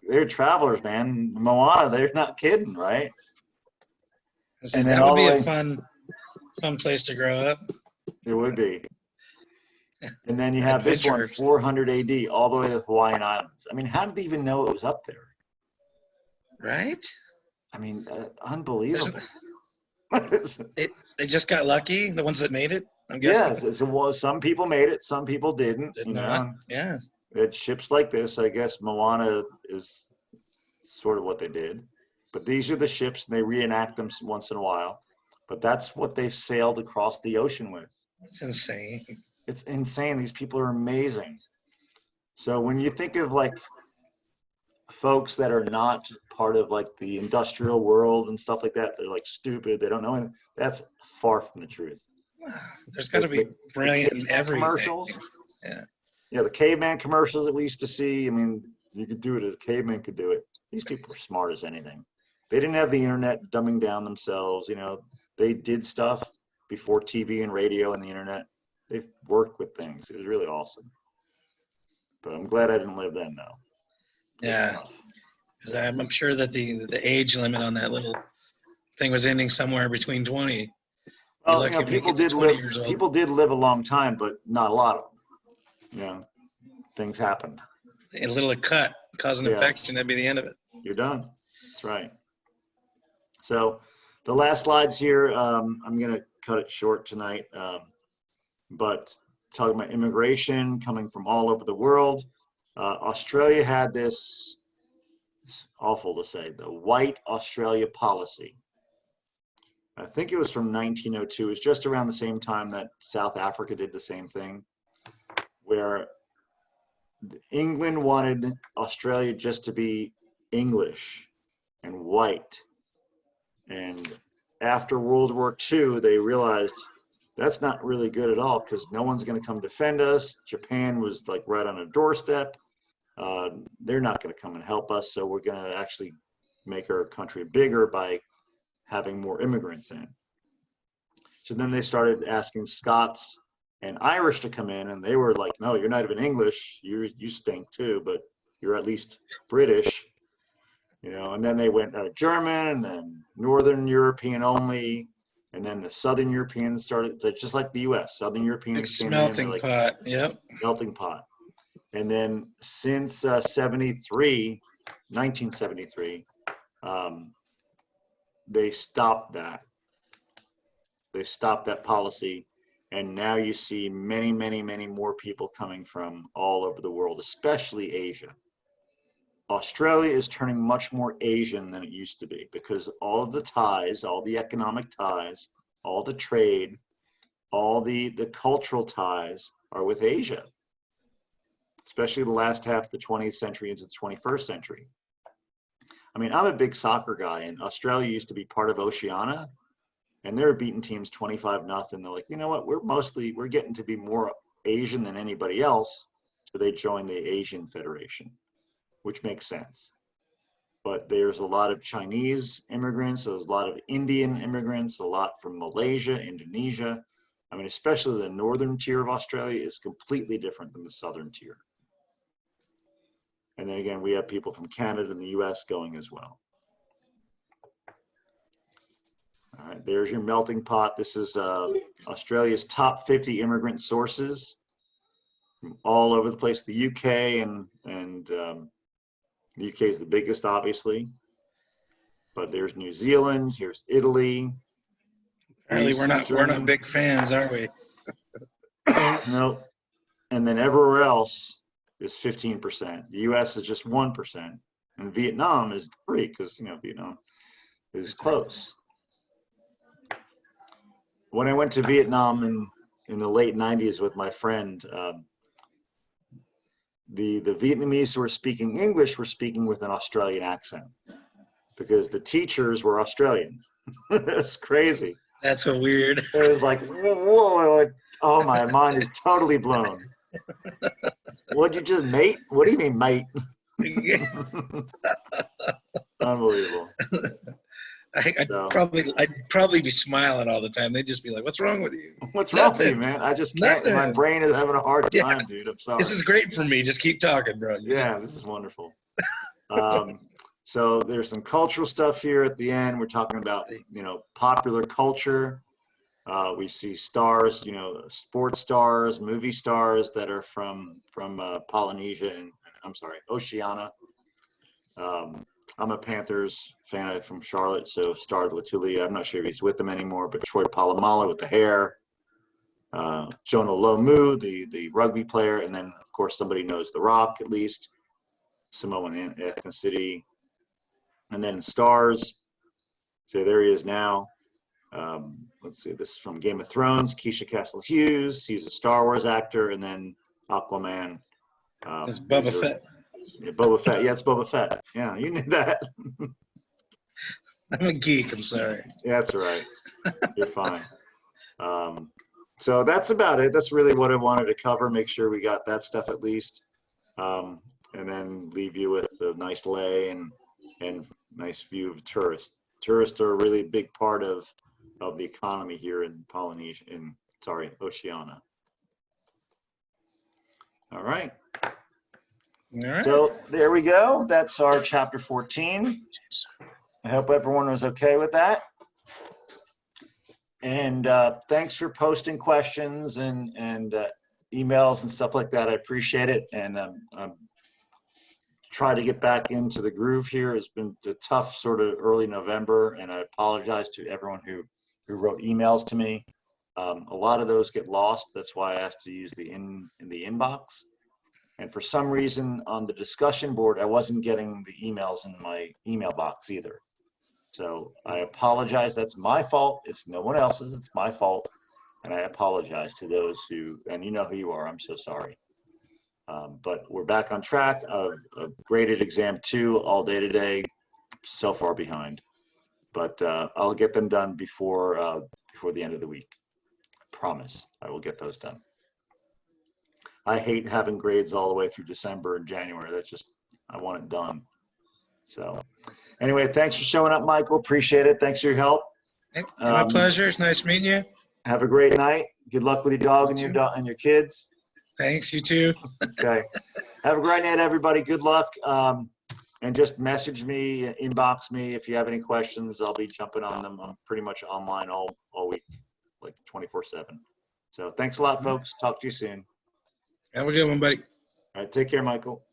they're travelers, man. Moana, they're not kidding, right? And that would be a fun place to grow up. It would be. And then you have this one, 400 AD, all the way to the Hawaiian Islands. I mean, how did they even know it was up there? Right? I mean, unbelievable. They just got lucky, the ones that made it, I'm guessing. Yeah, some people made it, some people didn't. Did not. Yeah. At ships like this, I guess Moana is sort of what they did. But these are the ships, and they reenact them once in a while. But that's what they've sailed across the ocean with. That's insane. It's insane. These people are amazing. So when you think of like folks that are not part of like the industrial world and stuff like that, they're like stupid, they don't know anything. That's far from the truth. There's got to be brilliant in everything. Commercials. Yeah, the caveman commercials that we used to see. I mean, you could do it as a caveman could do it. These people are smart as anything. They didn't have the internet dumbing down themselves. They did stuff before TV and radio and the internet. They've worked with things. It was really awesome. But I'm glad I didn't live then, though. Yeah, because I'm sure that the age limit on that little thing was ending somewhere between 20. Well, people did live a long time, but not a lot of them. Things happened. A little cut cause an infection, that'd be the end of it. You're done. That's right. So the last slides here, I'm going to cut it short tonight, but talking about immigration coming from all over the world. Australia had this, it's awful to say, the White Australia policy. I think it was from 1902. It was just around the same time that South Africa did the same thing, where England wanted Australia just to be English and white. And after World War II, they realized that's not really good at all because no one's going to come defend us. Japan was like right on a doorstep. They're not going to come and help us. So we're going to actually make our country bigger by having more immigrants in. So then they started asking Scots and Irish to come in, and they were like, no, you're not even English. You stink too, but you're at least British. You know, and then they went German, and then Northern European only, and then the Southern Europeans started, just like the U.S. Southern Europeans Big came melting in, like pot. Yep. melting pot. And then since 1973, they stopped that. They stopped that policy, and now you see many, many, many more people coming from all over the world, especially Asia. Australia is turning much more Asian than it used to be because all of the ties, all the economic ties, all the trade, all the cultural ties are with Asia, especially the last half of the 20th century into the 21st century. I mean, I'm a big soccer guy, and Australia used to be part of Oceania, and they were beating teams 25-0. They're like, you know what, we're getting to be more Asian than anybody else, so they joined the Asian Federation, which makes sense. But there's a lot of Chinese immigrants, there's a lot of Indian immigrants, a lot from Malaysia, Indonesia. I mean, especially the northern tier of Australia is completely different than the southern tier. And then again, we have people from Canada and the US going as well. All right, there's your melting pot. This is Australia's top 50 immigrant sources from all over the place. The UK and the UK is the biggest, obviously, but there's New Zealand, here's Italy. Apparently, we're not big fans, are we? Nope. And then everywhere else is 15%. The US is just 1%, and Vietnam is 3% because Vietnam is close. When I went to Vietnam in the late 90s with my friend, the Vietnamese who were speaking English were speaking with an Australian accent because the teachers were Australian. It's crazy. That's so weird. It was like, whoa, like, oh, my mind is totally blown. What'd you just, mate? What do you mean, mate? Unbelievable. I'd probably be smiling all the time. They'd just be like, "What's wrong with you? What's wrong with you, man? I just can't. Nothing. My brain is having a hard time, dude. I'm sorry. This is great for me. Just keep talking, bro. Yeah, this is wonderful. So there's some cultural stuff here at the end. We're talking about, popular culture. We see stars, sports stars, movie stars that are from Polynesia and Oceania. I'm a Panthers fan from Charlotte, so Star Latuli. I'm not sure if he's with them anymore, but Troy Polamalu with the hair, Jonah Lomu, the rugby player, and then of course somebody knows The Rock at least, Samoan ethnicity, and then stars. So there he is now. Let's see, this is from Game of Thrones, Keisha Castle-Hughes. He's a Star Wars actor, and then Aquaman. It's Boba Fett. Yeah, Boba Fett. Yeah, it's Boba Fett. Yeah, you knew that. I'm a geek. I'm sorry. Yeah, that's all right. You're fine. So that's about it. That's really what I wanted to cover. Make sure we got that stuff at least, and then leave you with a nice lay and nice view of tourists. Tourists are a really big part of the economy here in Oceania. All right. All right. So there we go. That's our chapter 14. I hope everyone was okay with that. And thanks for posting questions and emails and stuff like that. I appreciate it. And I'm trying to get back into the groove here. It's been a tough sort of early November, and I apologize to everyone who wrote emails to me. A lot of those get lost. That's why I asked to use in the inbox. And for some reason on the discussion board, I wasn't getting the emails in my email box either. So I apologize. That's my fault. It's no one else's. It's my fault. And I apologize to those and you know who you are. I'm so sorry. But we're back on track. Graded exam 2 all day today. So far behind. but I'll get them done before the end of the week. Promise, I will get those done. I hate having grades all the way through December and January. That's just, I want it done. So anyway, thanks for showing up, Michael. Appreciate it. Thanks for your help. Hey, my pleasure. It's nice meeting you. Have a great night. Good luck with your dog and your kids. Thanks, you too. Okay. Have a great night, everybody. Good luck. And just message me, inbox me if you have any questions. I'll be jumping on them. I'm pretty much online all week, like 24/7. So thanks a lot, folks. Talk to you soon. Have a good one, buddy. All right. Take care, Michael.